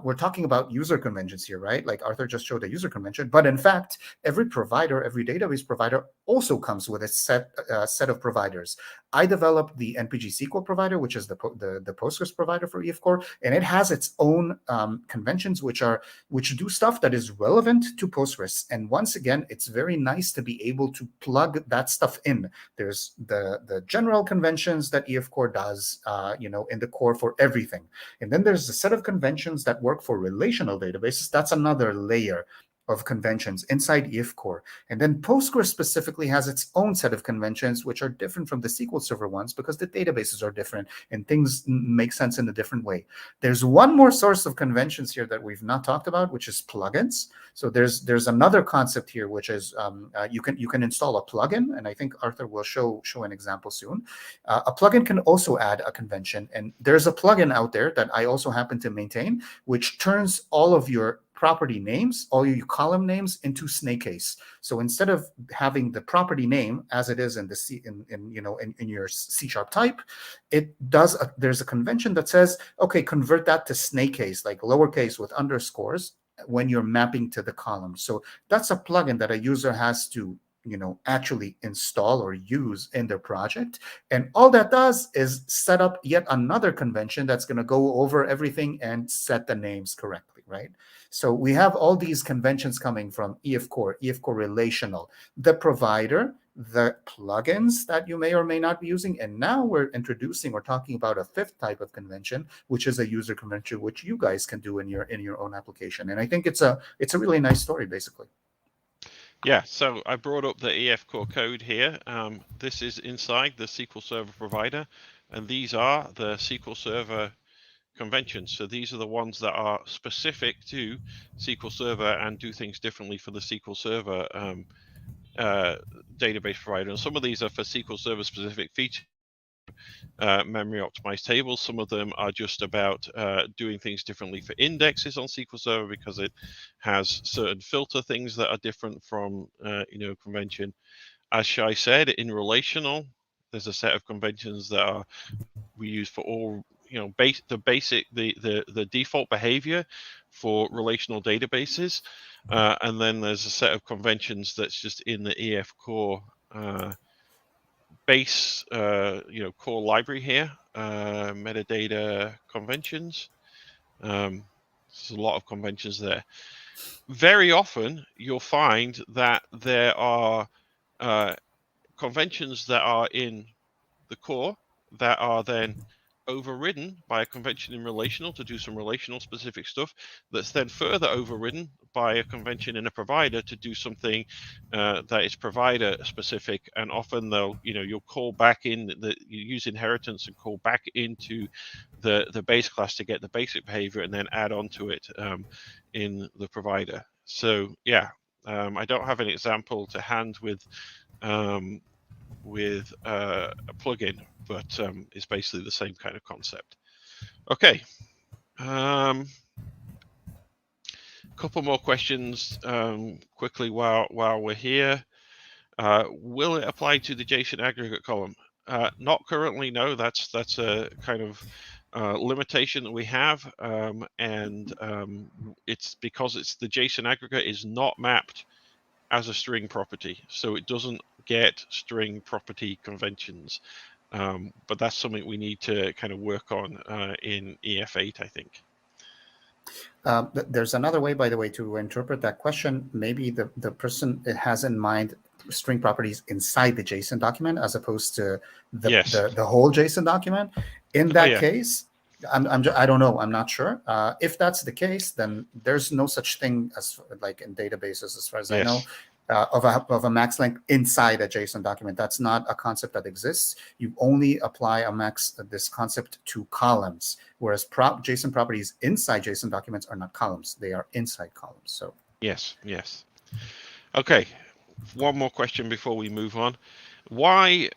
we're talking about user conventions here, right? Like Arthur just showed a user convention, but in fact, every provider, every database provider also comes with a set of providers. I developed the NPG SQL provider, which is the Postgres provider for EF Core, and it has its own conventions which do stuff that is relevant to Postgres. And once again, it's very nice to be able to plug that stuff in. There's the general conventions that EF Core does, in the core for everything. And then there's a set of conventions that work for relational databases. That's another layer of conventions inside EF Core. And then Postgres specifically has its own set of conventions, which are different from the SQL Server ones because the databases are different and things make sense in a different way. There's one more source of conventions here that we've not talked about, which is plugins. So there's another concept here, which is you can install a plugin, and I think Arthur will show an example soon. A plugin can also add a convention, and there's a plugin out there that I also happen to maintain, which turns all of your property names, all your column names, into snake case. So instead of having the property name as it is in the in your C# type, it does. There's a convention that says, okay, convert that to snake case, like lowercase with underscores, when you're mapping to the column. So that's a plugin that a user has to actually install or use in their project. And all that does is set up yet another convention that's going to go over everything and set the names correctly, right? So we have all these conventions coming from EF Core Relational, the provider, the plugins that you may or may not be using. And now we're talking about a fifth type of convention, which is a user convention, which you guys can do in your own application. And I think it's a really nice story, basically.
Yeah, so I brought up the EF Core code here. This is inside the SQL Server provider, and these are the SQL Server conventions. So these are the ones that are specific to SQL Server and do things differently for the SQL Server database provider. And some of these are for SQL Server specific features, memory optimized tables. Some of them are just about doing things differently for indexes on SQL Server because it has certain filter things that are different from convention. As Shai said, in relational, there's a set of conventions that we use for all the default behavior for relational databases, and then there's a set of conventions that's just in the EF Core base core library here, metadata conventions. There's a lot of conventions there. Very often, you'll find that there are conventions that are in the core that are then overridden by a convention in relational to do some relational specific stuff, that's then further overridden by a convention in a provider to do something that is provider specific. And often you'll call back in you use inheritance and call back into the base class to get the basic behavior and then add on to it in the provider. So yeah, I don't have an example to hand with a plugin, but it's basically the same kind of concept. Okay, couple more questions quickly while we're here. Will it apply to the JSON aggregate column? Not currently, no. That's a kind of limitation that we have, and it's because the JSON aggregate is not mapped as a string property, so it doesn't get string property conventions. But that's something we need to kind of work on in EF8, I think.
There's another way, by the way, to interpret that question. Maybe the person has in mind string properties inside the JSON document as opposed to the whole JSON document. In that case, I don't know. I'm not sure. If that's the case, then there's no such thing as like in databases, as far as I know, of a max length inside a JSON document. That's not a concept that exists. You only apply this concept to columns, whereas JSON properties inside JSON documents are not columns; they are inside columns. So
yes. Okay, one more question before we move on. Why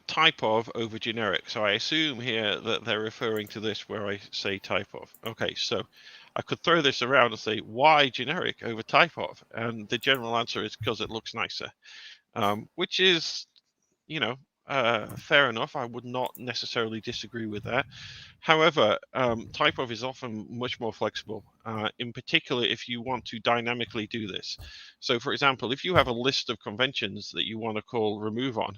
type of over generic? So I assume here that they're referring to this where I say type of. Okay, so I could throw this around and say, why generic over type of? And the general answer is because it looks nicer, which is, fair enough. I would not necessarily disagree with that. However, type of is often much more flexible, in particular if you want to dynamically do this. So for example, if you have a list of conventions that you want to call remove on,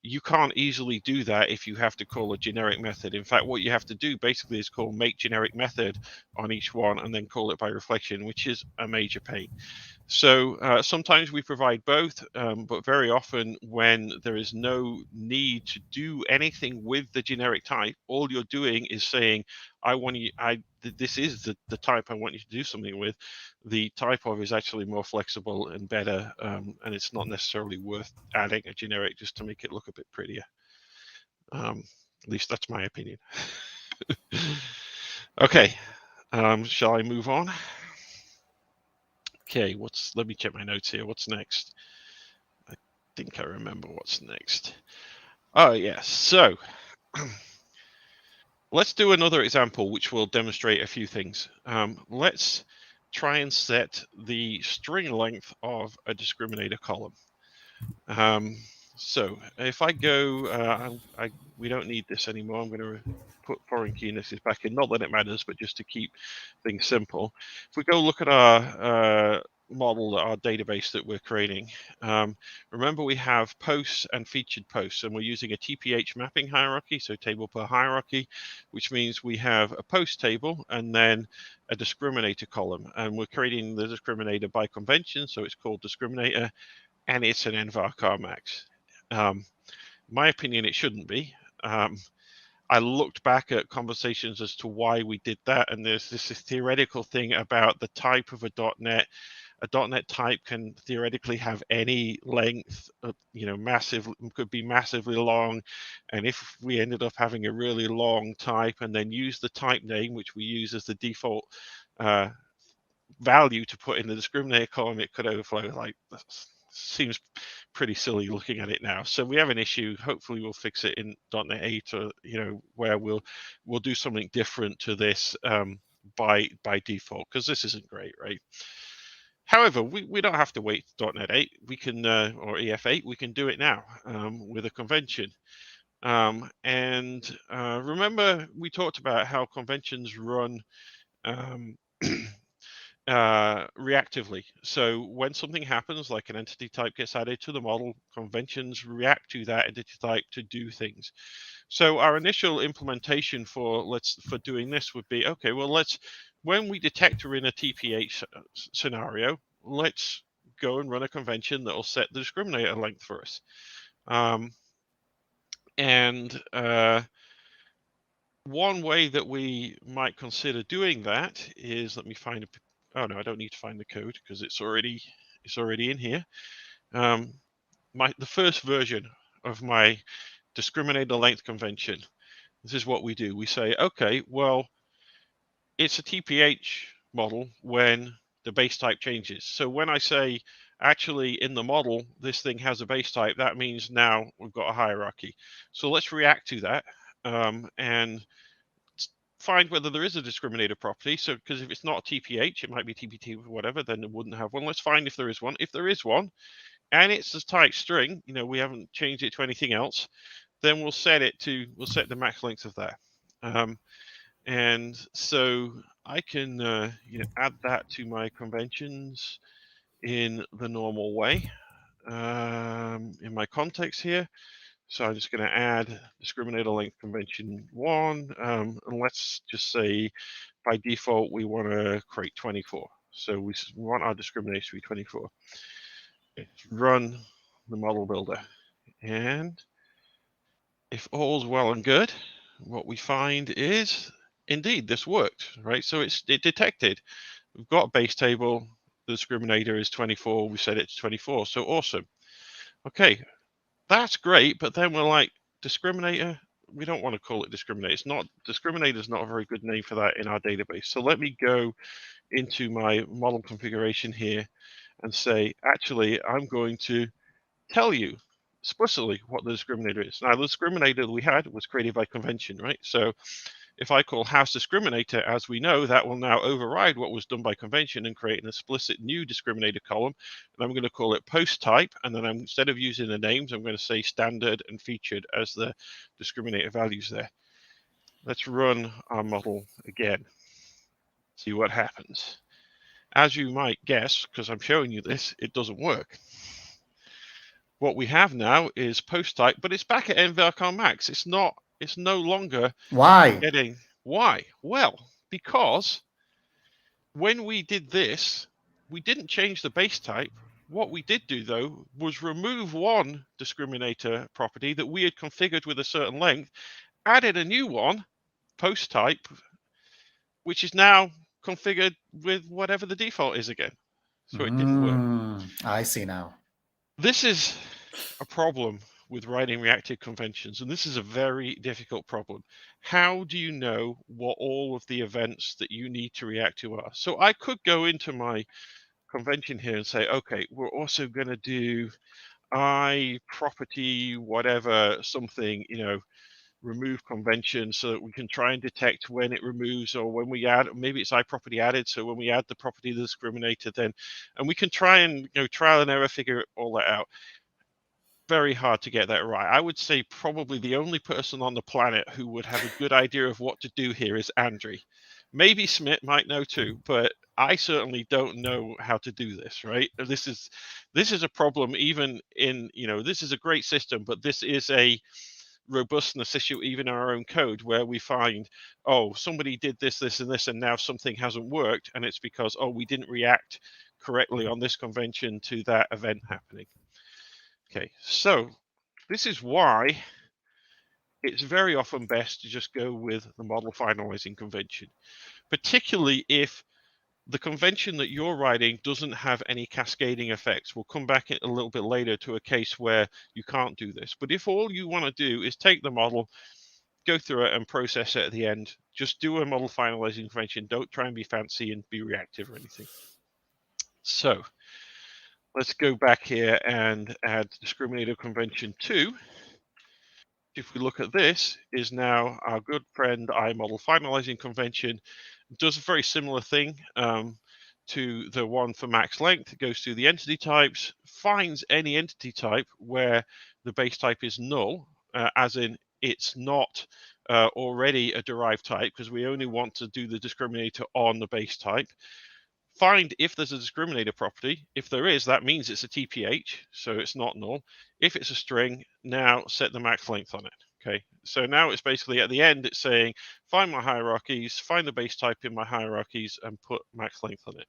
you can't easily do that if you have to call a generic method. In fact, what you have to do basically is call make generic method on each one and then call it by reflection, which is a major pain. So sometimes we provide both, but very often when there is no need to do anything with the generic type, all you're doing is saying, this is the type I want you to do something with. The type of is actually more flexible and better, and it's not necessarily worth adding a generic just to make it look a bit prettier. At least that's my opinion. Okay, shall I move on? Okay, let me check my notes here. What's next? I think I remember what's next. Oh, yes. So let's do another example, which will demonstrate a few things. Let's try and set the string length of a discriminator column. So if I go, we don't need this anymore. I'm going to put foreign key indexes back in, not that it matters, but just to keep things simple. If we go look at our model, our database that we're creating, remember we have posts and featured posts, and we're using a TPH mapping hierarchy, so table per hierarchy, which means we have a post table and then a discriminator column, and we're creating the discriminator by convention, so it's called discriminator, and it's an nvarchar max. My opinion, it shouldn't be. I looked back at conversations as to why we did that, and there's this theoretical thing about the type of a .NET. A .NET type can theoretically have any length, could be massively long, and if we ended up having a really long type and then use the type name, which we use as the default value to put in the discriminator column, it could overflow. Like, seems pretty silly looking at it now. So we have an issue. Hopefully we'll fix it in .NET 8, or where we'll do something different to this by default, because this isn't great, right? However, we don't have to wait .NET 8. We can or EF8. We can do it now with a convention. And remember we talked about how conventions run reactively. So when something happens, like an entity type gets added to the model, conventions react to that entity type to do things. So our initial implementation for doing this would be, okay, well, when we detect we're in a TPH scenario, let's go and run a convention that will set the discriminator length for us. One way that we might consider doing that is, let me find oh no, I don't need to find the code because it's already in here. The first version of my discriminator length convention, this is what we do. We say, okay, well, it's a TPH model when the base type changes. So when I say, actually, in the model, this thing has a base type, that means now we've got a hierarchy. So let's react to that and find whether there is a discriminator property. So, because if it's not a TPH, it might be TPT or whatever, then it wouldn't have one. Let's find if there is one. If there is one, and it's a type string, we haven't changed it to anything else, then we'll set the max length of that. And so I can add that to my conventions in the normal way in my context here. So I'm just going to add discriminator length convention 1, and let's just say by default we want to create 24. So we want our discriminator to be 24. Okay, run the model builder, and if all's well and good, what we find is indeed this worked, right? So it detected we've got a base table, the discriminator is 24, we set it to 24, so awesome. Okay, that's great, but then we're like, discriminator, we don't want to call it discriminator. Discriminator is not a very good name for that in our database. So let me go into my model configuration here and say, actually, I'm going to tell you explicitly what the discriminator is. Now, the discriminator that we had was created by convention, right? So if I call house discriminator, as we know, that will now override what was done by convention and create an explicit new discriminator column. And I'm going to call it post type. And then instead of using the names, I'm going to say standard and featured as the discriminator values there. Let's run our model again. See what happens. As you might guess, because I'm showing you this, it doesn't work. What we have now is post type, but it's back at nvarchar max. It's no longer getting. Why? Well, because when we did this, we didn't change the base type. What we did do, though, was remove one discriminator property that we had configured with a certain length, added a new one, post type, which is now configured with whatever the default is again. So it didn't work.
I see now.
This is a problem with writing reactive conventions, and this is a very difficult problem. How do you know what all of the events that you need to react to are? So I could go into my convention here and say, okay, we're also going to do I property whatever something, remove convention, so that we can try and detect when it removes, or when we add, maybe it's I property added, so when we add the property of the discriminator, then, and we can try and trial and error figure all that out. Very hard to get that right. I would say probably the only person on the planet who would have a good idea of what to do here is Andrew. Maybe Smith might know too, but I certainly don't know how to do this, right? This is a problem even in, this is a great system, but this is a robustness issue even in our own code, where we find, oh, somebody did this, this, and this, and now something hasn't worked, and it's because, oh, we didn't react correctly on this convention to that event happening. Okay, so this is why it's very often best to just go with the model finalizing convention, particularly if the convention that you're writing doesn't have any cascading effects. We'll come back a little bit later to a case where you can't do this. But if all you want to do is take the model, go through it and process it at the end, just do a model finalizing convention. Don't try and be fancy and be reactive or anything. So let's go back here and add discriminator convention 2. If we look at this, is now our good friend iModel finalizing convention. It does a very similar thing to the one for max length. It goes through the entity types, finds any entity type where the base type is null, as in it's not already a derived type, because we only want to do the discriminator on the base type. find if there's a discriminator property. If there is, that means it's a TPH, so it's not null. If it's a string, now set the max length on it. Okay, so now it's basically at the end, it's saying, find my hierarchies, find the base type in my hierarchies, and put max length on it.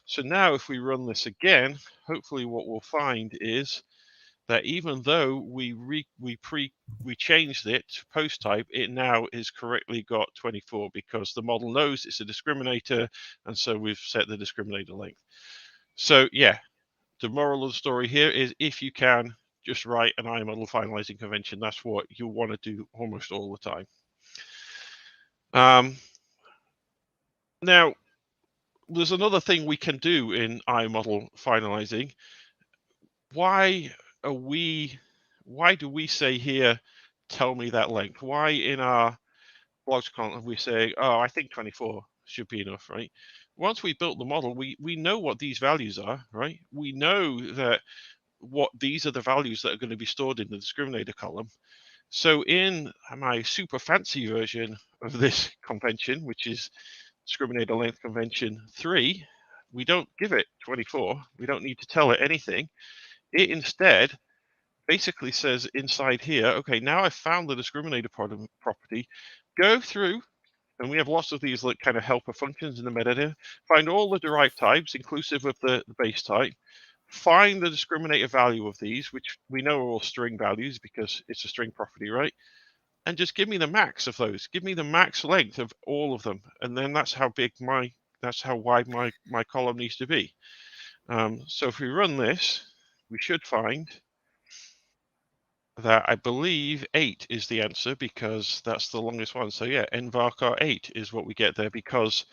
So now if we run this again, hopefully what we'll find is that even though we changed it to post type, it now is correctly got 24 because the model knows it's a discriminator, and so we've set the discriminator length. So yeah, the moral of the story here is if you can, just write an iModel finalizing convention. That's what you want to do almost all the time. Now, there's another thing we can do in iModel finalizing. Why do we say here, tell me that length? Why in our blocks content we say, oh, I think 24 should be enough, right? Once we built the model, we know what these values are, right? We know that these are the values that are going to be stored in the discriminator column. So in my super fancy version of this convention, which is discriminator length convention 3, we don't give it 24. We don't need to tell it anything. It instead basically says inside here, okay, now I've found the discriminator property, go through, and we have lots of these like kind of helper functions in the metadata, find all the derived types inclusive of the base type, find the discriminator value of these, which we know are all string values because it's a string property, right? And just give me the max of those. Give me the max length of all of them. And then that's how wide my column needs to be. So if we run this, we should find that I believe 8 is the answer because that's the longest one. So yeah, nvarchar 8 is what we get there because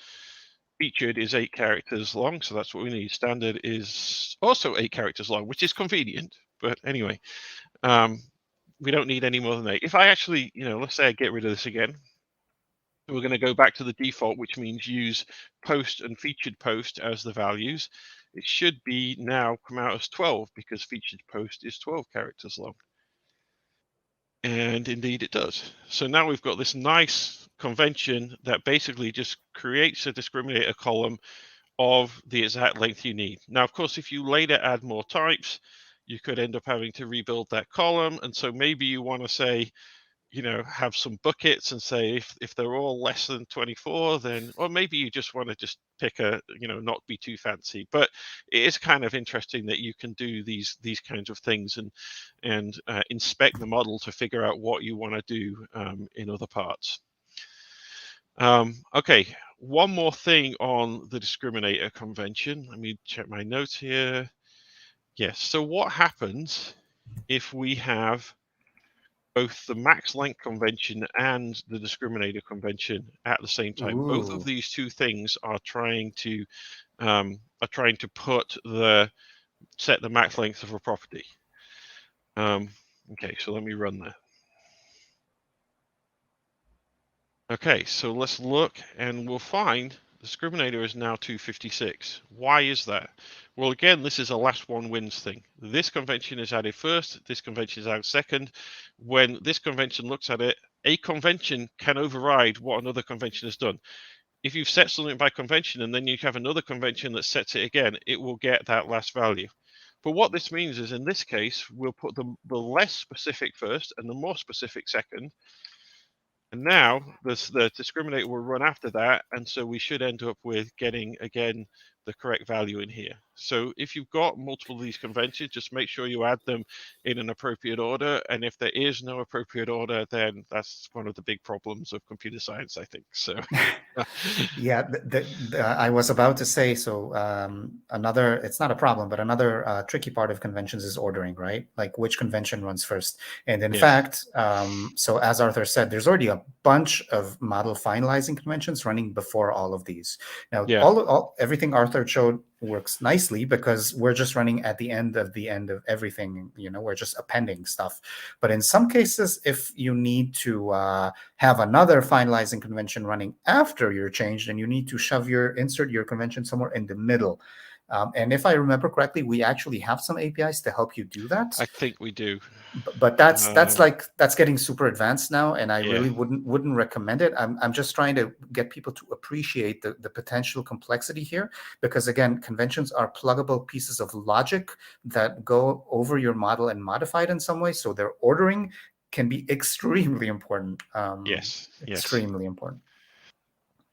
featured is 8 characters long. So that's what we need. Standard is also 8 characters long, which is convenient. But anyway, we don't need any more than 8. If I actually, let's say I get rid of this again, we're going to go back to the default, which means use post and featured post as the values. It should be now come out as 12 because featured post is 12 characters long. And indeed it does. So now we've got this nice convention that basically just creates a discriminator column of the exact length you need. Now, of course, if you later add more types, you could end up having to rebuild that column. And so maybe you want to say, have some buckets and say if they're all less than 24, then, or maybe you just want to just pick a, not be too fancy. But it is kind of interesting that you can do these kinds of things and inspect the model to figure out what you want to do in other parts. Okay, one more thing on the discriminator convention. Let me check my notes here. Yes, so what happens if we have both the max length convention and the discriminator convention at the same time? Ooh. Both of these two things are trying to set the max length of a property. Okay, so let me run that. Okay, so let's look and we'll find the discriminator is now 256. Why is that? Well, again, this is a last one wins thing. This convention is added first, this convention is added second. When this convention looks at it, a convention can override what another convention has done. If you've set something by convention and then you have another convention that sets it again, it will get that last value. But what this means is in this case, we'll put the less specific first and the more specific second. And now the discriminator will run after that. And so we should end up with getting, again, the correct value in here. So if you've got multiple of these conventions, just make sure you add them in an appropriate order. And if there is no appropriate order, then that's one of the big problems of computer science, I think. So
yeah, I was about to say, so another, it's not a problem, but another tricky part of conventions is ordering, right? Like which convention runs first. And in fact, so as Arthur said, there's already a bunch of model finalizing conventions running before all of these. Now, everything Arthur showed works nicely because we're just running at the end of everything. We're just appending stuff. But in some cases, if you need to have another finalizing convention running after you're changed, and you need to insert your convention somewhere in the middle. And if I remember correctly, we actually have some APIs to help you do that.
I think we do.
But that's getting super advanced now, and I
Yeah.
really wouldn't recommend it. I'm just trying to get people to appreciate the potential complexity here, because again, conventions are pluggable pieces of logic that go over your model and modify it in some way. So their ordering can be extremely important.
Yes.
Extremely important.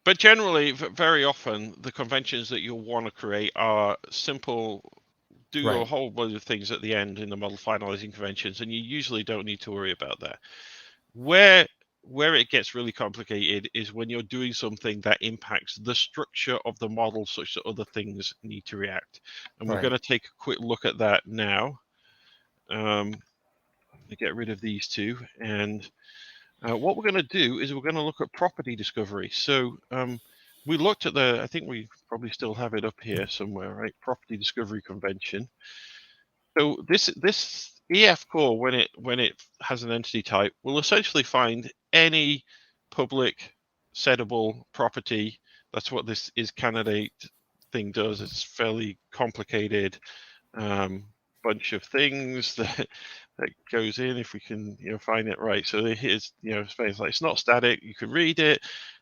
But generally, very often, the conventions that you'll want to create are simple, do a
Right.
whole bunch of things at the end in the model finalizing conventions, and you usually don't need to worry about that. Where it gets really complicated is when you're doing something that impacts the structure of the model such that other things need to react. And we're
Right.
going to take a quick look at that now. To get rid of these two, and what we're going to do is we're going to look at property discovery. So we looked at I think we probably still have it up here somewhere, right? Property discovery convention. So this EF core, when it has an entity type, will essentially find any public settable property. That's what this is candidate thing does. It's fairly complicated bunch of things that goes in, if we can find it right. So here's space, like it's not static, you can read it,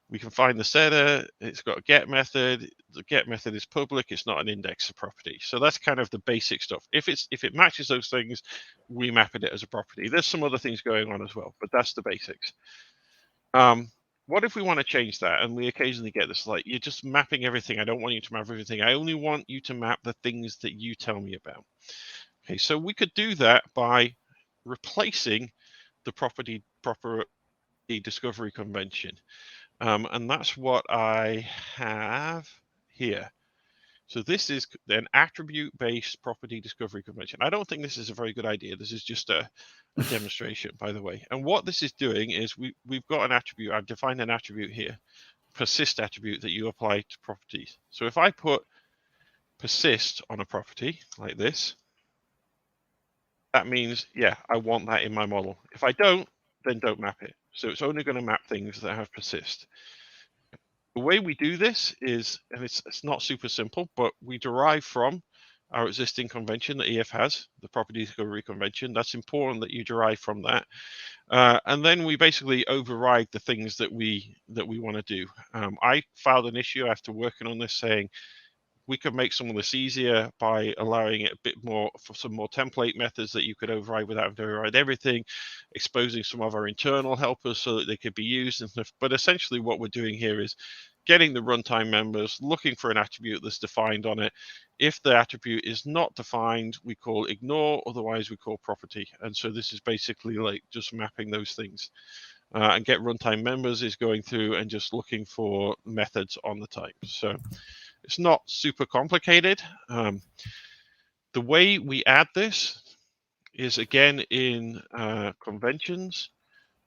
we can find the setter, it's got a get method, the get method is public, it's not an index of property. So that's kind of the basic stuff. If it matches those things, we map it as a property. There's some other things going on as well, but that's the basics. What if we want to change that? And we occasionally get this, like, you're just mapping everything, I don't want you to map everything, I only want you to map the things that you tell me about. Okay, so we could do that by replacing the property discovery convention. And that's what I have here. So this is an attribute-based property discovery convention. I don't think this is a very good idea. This is just a demonstration, by the way. And what this is doing is we've got an attribute. I've defined an attribute here, persist attribute, that you apply to properties. So if I put persist on a property like this, that means, yeah, I want that in my model. If I don't, then don't map it. So it's only going to map things that have persist. The way we do this is, and it's not super simple, but we derive from our existing convention that EF has, the property discovery convention. That's important that you derive from that. And then we basically override the things that we want to do. I filed an issue after working on this saying, we could make some of this easier by allowing it a bit more for some more template methods that you could override without having to override everything, exposing some of our internal helpers so that they could be used and stuff. But essentially what we're doing here is getting the runtime members, looking for an attribute that's defined on it. If the attribute is not defined, we call ignore, otherwise we call property. And so this is basically like just mapping those things. And get runtime members is going through and just looking for methods on the type. So it's not super complicated. The way we add this is again in conventions,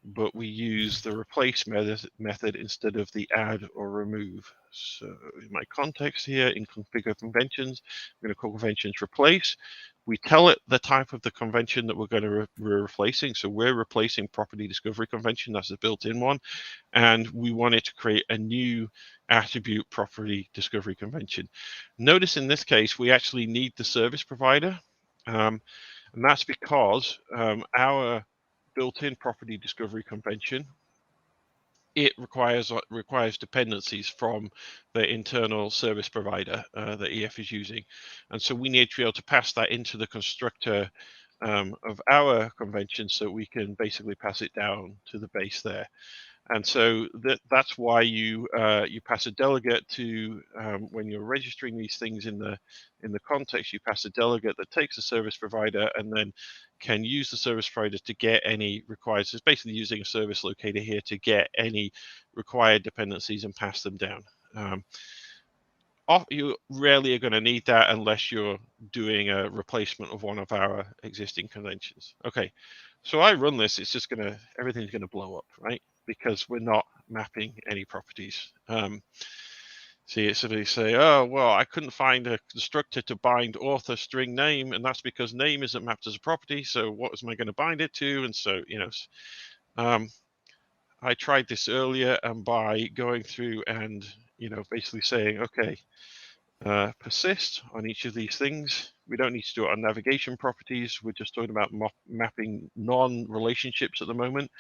but we use the replace method instead of the add or remove. So in my context here, in configure conventions, I'm going to call conventions replace. We tell it the type of the convention that we're going to we're replacing. So we're replacing property discovery convention. That's a built-in one. And we want it to create a new attribute property discovery convention. Notice in this case, we actually need the service provider. And that's because our built-in property discovery convention, it requires dependencies from the internal service provider that EF is using. And so we need to be able to pass that into the constructor of our convention so we can basically pass it down to the base there. And so that's why you pass a delegate to when you're registering these things in the context, you pass a delegate that takes the service provider and then can use the service provider to get any required. So it's basically using a service locator here to get any required dependencies and pass them down. You rarely are going to need that unless you're doing a replacement of one of our existing conventions. Okay, so I run this, it's just everything's going to blow up, right? Because we're not mapping any properties. See, it's somebody say, oh, well, I couldn't find a constructor to bind author string name, and that's because name isn't mapped as a property, so what am I going to bind it to? And so, I tried this earlier, and by going through and, basically saying, okay, persist on each of these things. We don't need to do it on navigation properties. We're just talking about mapping non-relationships at the moment.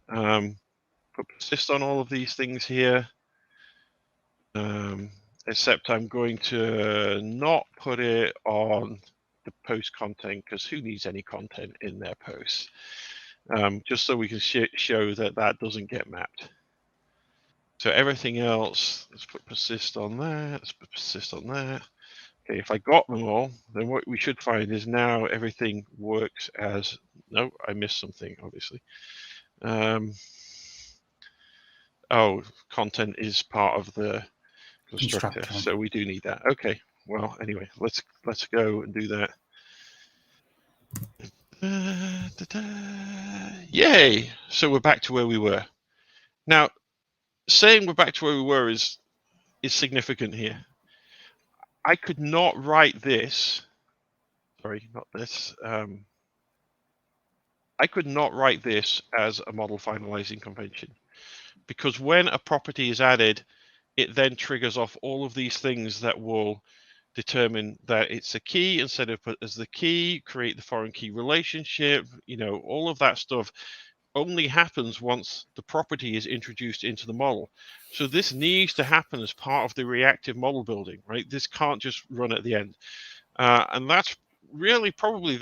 Put persist on all of these things here. Except I'm going to not put it on the post content, because who needs any content in their posts? Just so we can show that that doesn't get mapped. So everything else, let's put persist on that, let's put persist on that. Okay, if I got them all, then what we should find is now everything works as, no, I missed something, obviously. Oh, content is part of the constructor, so we do need that. Okay, well, anyway, let's go and do that. Yay! So we're back to where we were. Now, saying we're back to where we were is significant here. I could not write this. Sorry, not this. I could not write this as a model finalizing convention, because when a property is added, it then triggers off all of these things that will determine that it's a key and set it up as the key, create the foreign key relationship, all of that stuff only happens once the property is introduced into the model. So this needs to happen as part of the reactive model building, right? This can't just run at the end. And that's really probably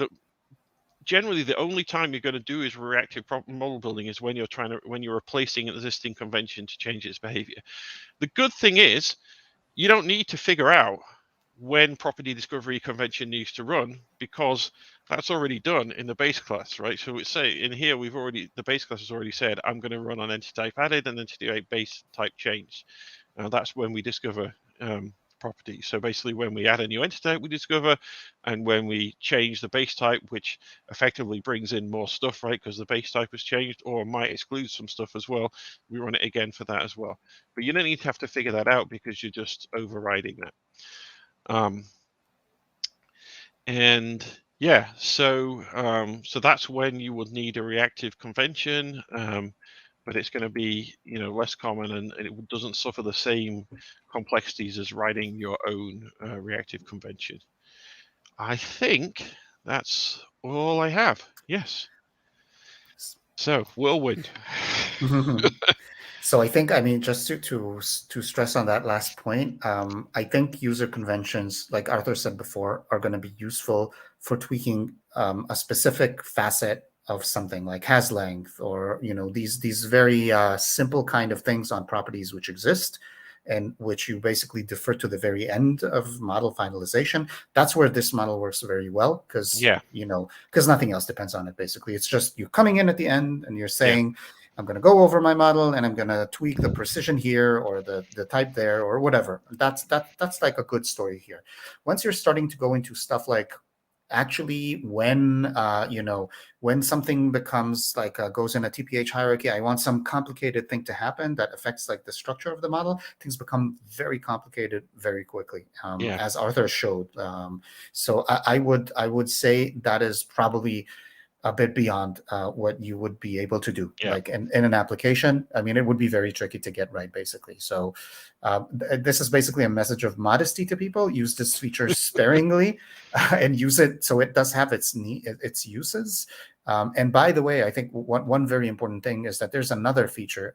generally the only time you're going to do is reactive model building is when you're replacing an existing convention to change its behavior. The good thing is you don't need to figure out when property discovery convention needs to run, because that's already done in the base class, right? So it's say in here the base class has already said I'm going to run on entity type added and entity type base type changed. That's when we discover property. So basically when we add a new entity type we discover, and when we change the base type, which effectively brings in more stuff, right, because the base type has changed or might exclude some stuff as well, we run it again for that as well. But you don't need to have to figure that out because you're just overriding that. And yeah, so that's when you would need a reactive convention, but it's going to be less common, and it doesn't suffer the same complexities as writing your own reactive convention. I think that's all I have. Yes. So whirlwind.
So I think, just to stress on that last point, I think user conventions, like Arthur said before, are going to be useful for tweaking a specific facet of something like has length, or these very simple kind of things on properties which exist and which you basically defer to the very end of model finalization. That's where this model works very well, because because nothing else depends on it. Basically, it's just you coming in at the end and you're saying, I'm going to go over my model and I'm going to tweak the precision here or the type there or whatever. That's like a good story here. Once you're starting to go into stuff like actually when when something becomes like goes in a TPH hierarchy, I want some complicated thing to happen that affects like the structure of the model, things become very complicated very quickly, as Arthur showed. So I would say that is probably a bit beyond what you would be able to do. Like in an application, it would be very tricky to get right, basically. So this is basically a message of modesty to people. Use this feature sparingly and use it so it does have its uses. And by the way, I think one very important thing is that there's another feature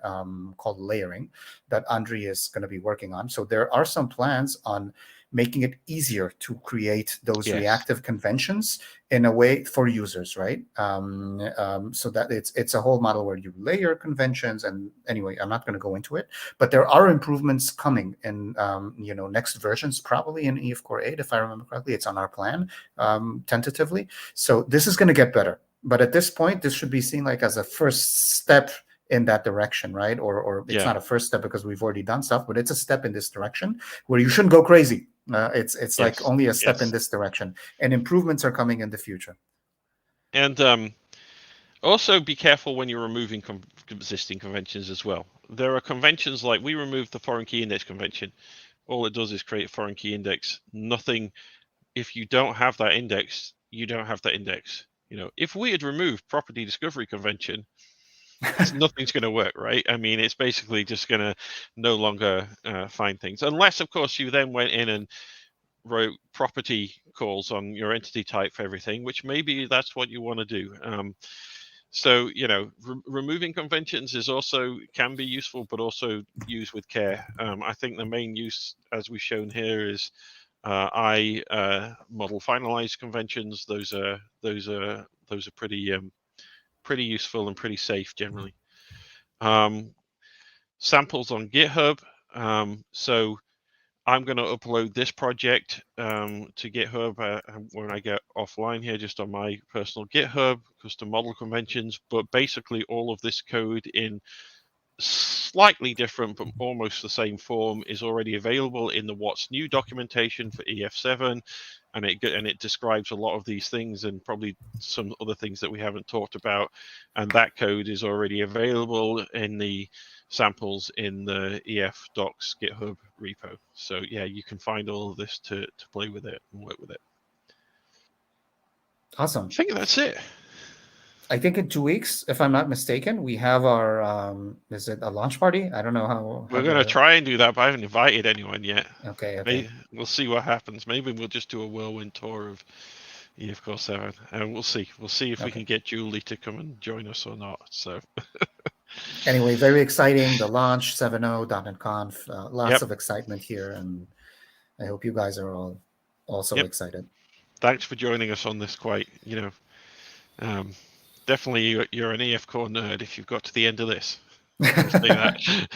called layering that Andre is going to be working on. So there are some plans on making it easier to create those reactive conventions in a way for users, right? So that it's a whole model where you layer conventions. And anyway, I'm not going to go into it, but there are improvements coming in next versions, probably in EF Core 8, if I remember correctly. It's on our plan tentatively. So this is going to get better. But at this point, this should be seen like as a first step in that direction, right? Or it's not a first step because we've already done stuff, but it's a step in this direction where you shouldn't go crazy. It's like only a step in this direction, and improvements are coming in the future.
And also be careful when you're removing existing conventions as well. There are conventions like we removed the foreign key index convention. All it does is create a foreign key index. Nothing, if you don't have that index, you don't have that index. If we had removed property discovery convention, nothing's going to work, right? It's basically just going to no longer find things, unless, of course, you then went in and wrote property calls on your entity type for everything, which maybe that's what you want to do. So, removing conventions can be useful, but also used with care. I think the main use, as we've shown here, is I model finalize conventions. Those are pretty useful and pretty safe generally. Samples on GitHub. So I'm going to upload this project to GitHub when I get offline here, just on my personal GitHub, custom model conventions. But basically, all of this code in slightly different but almost the same form is already available in the What's New documentation for EF7, and it describes a lot of these things and probably some other things that we haven't talked about, and that code is already available in the samples in the EF docs GitHub repo. So yeah, you can find all of this to play with it and work with it.
Awesome.
I think that's it.
I think in 2 weeks, if I'm not mistaken, we have our, is it a launch party? I don't know how.
We're going to try and do that, but I haven't invited anyone yet.
Okay.
We'll see what happens. Maybe we'll just do a whirlwind tour of EF7, and we'll see. We'll see if we can get Julie to come and join us or not. So
anyway, very exciting. The launch 7.0 .NET Conf, lots of excitement here, and I hope you guys are all also excited. Thanks
for joining us on this. Definitely you're an EF Core nerd if you've got to the end of this. I'll say that.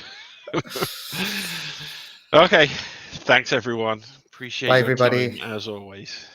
Okay, thanks everyone. Appreciate
Bye,
your
everybody.
time as always.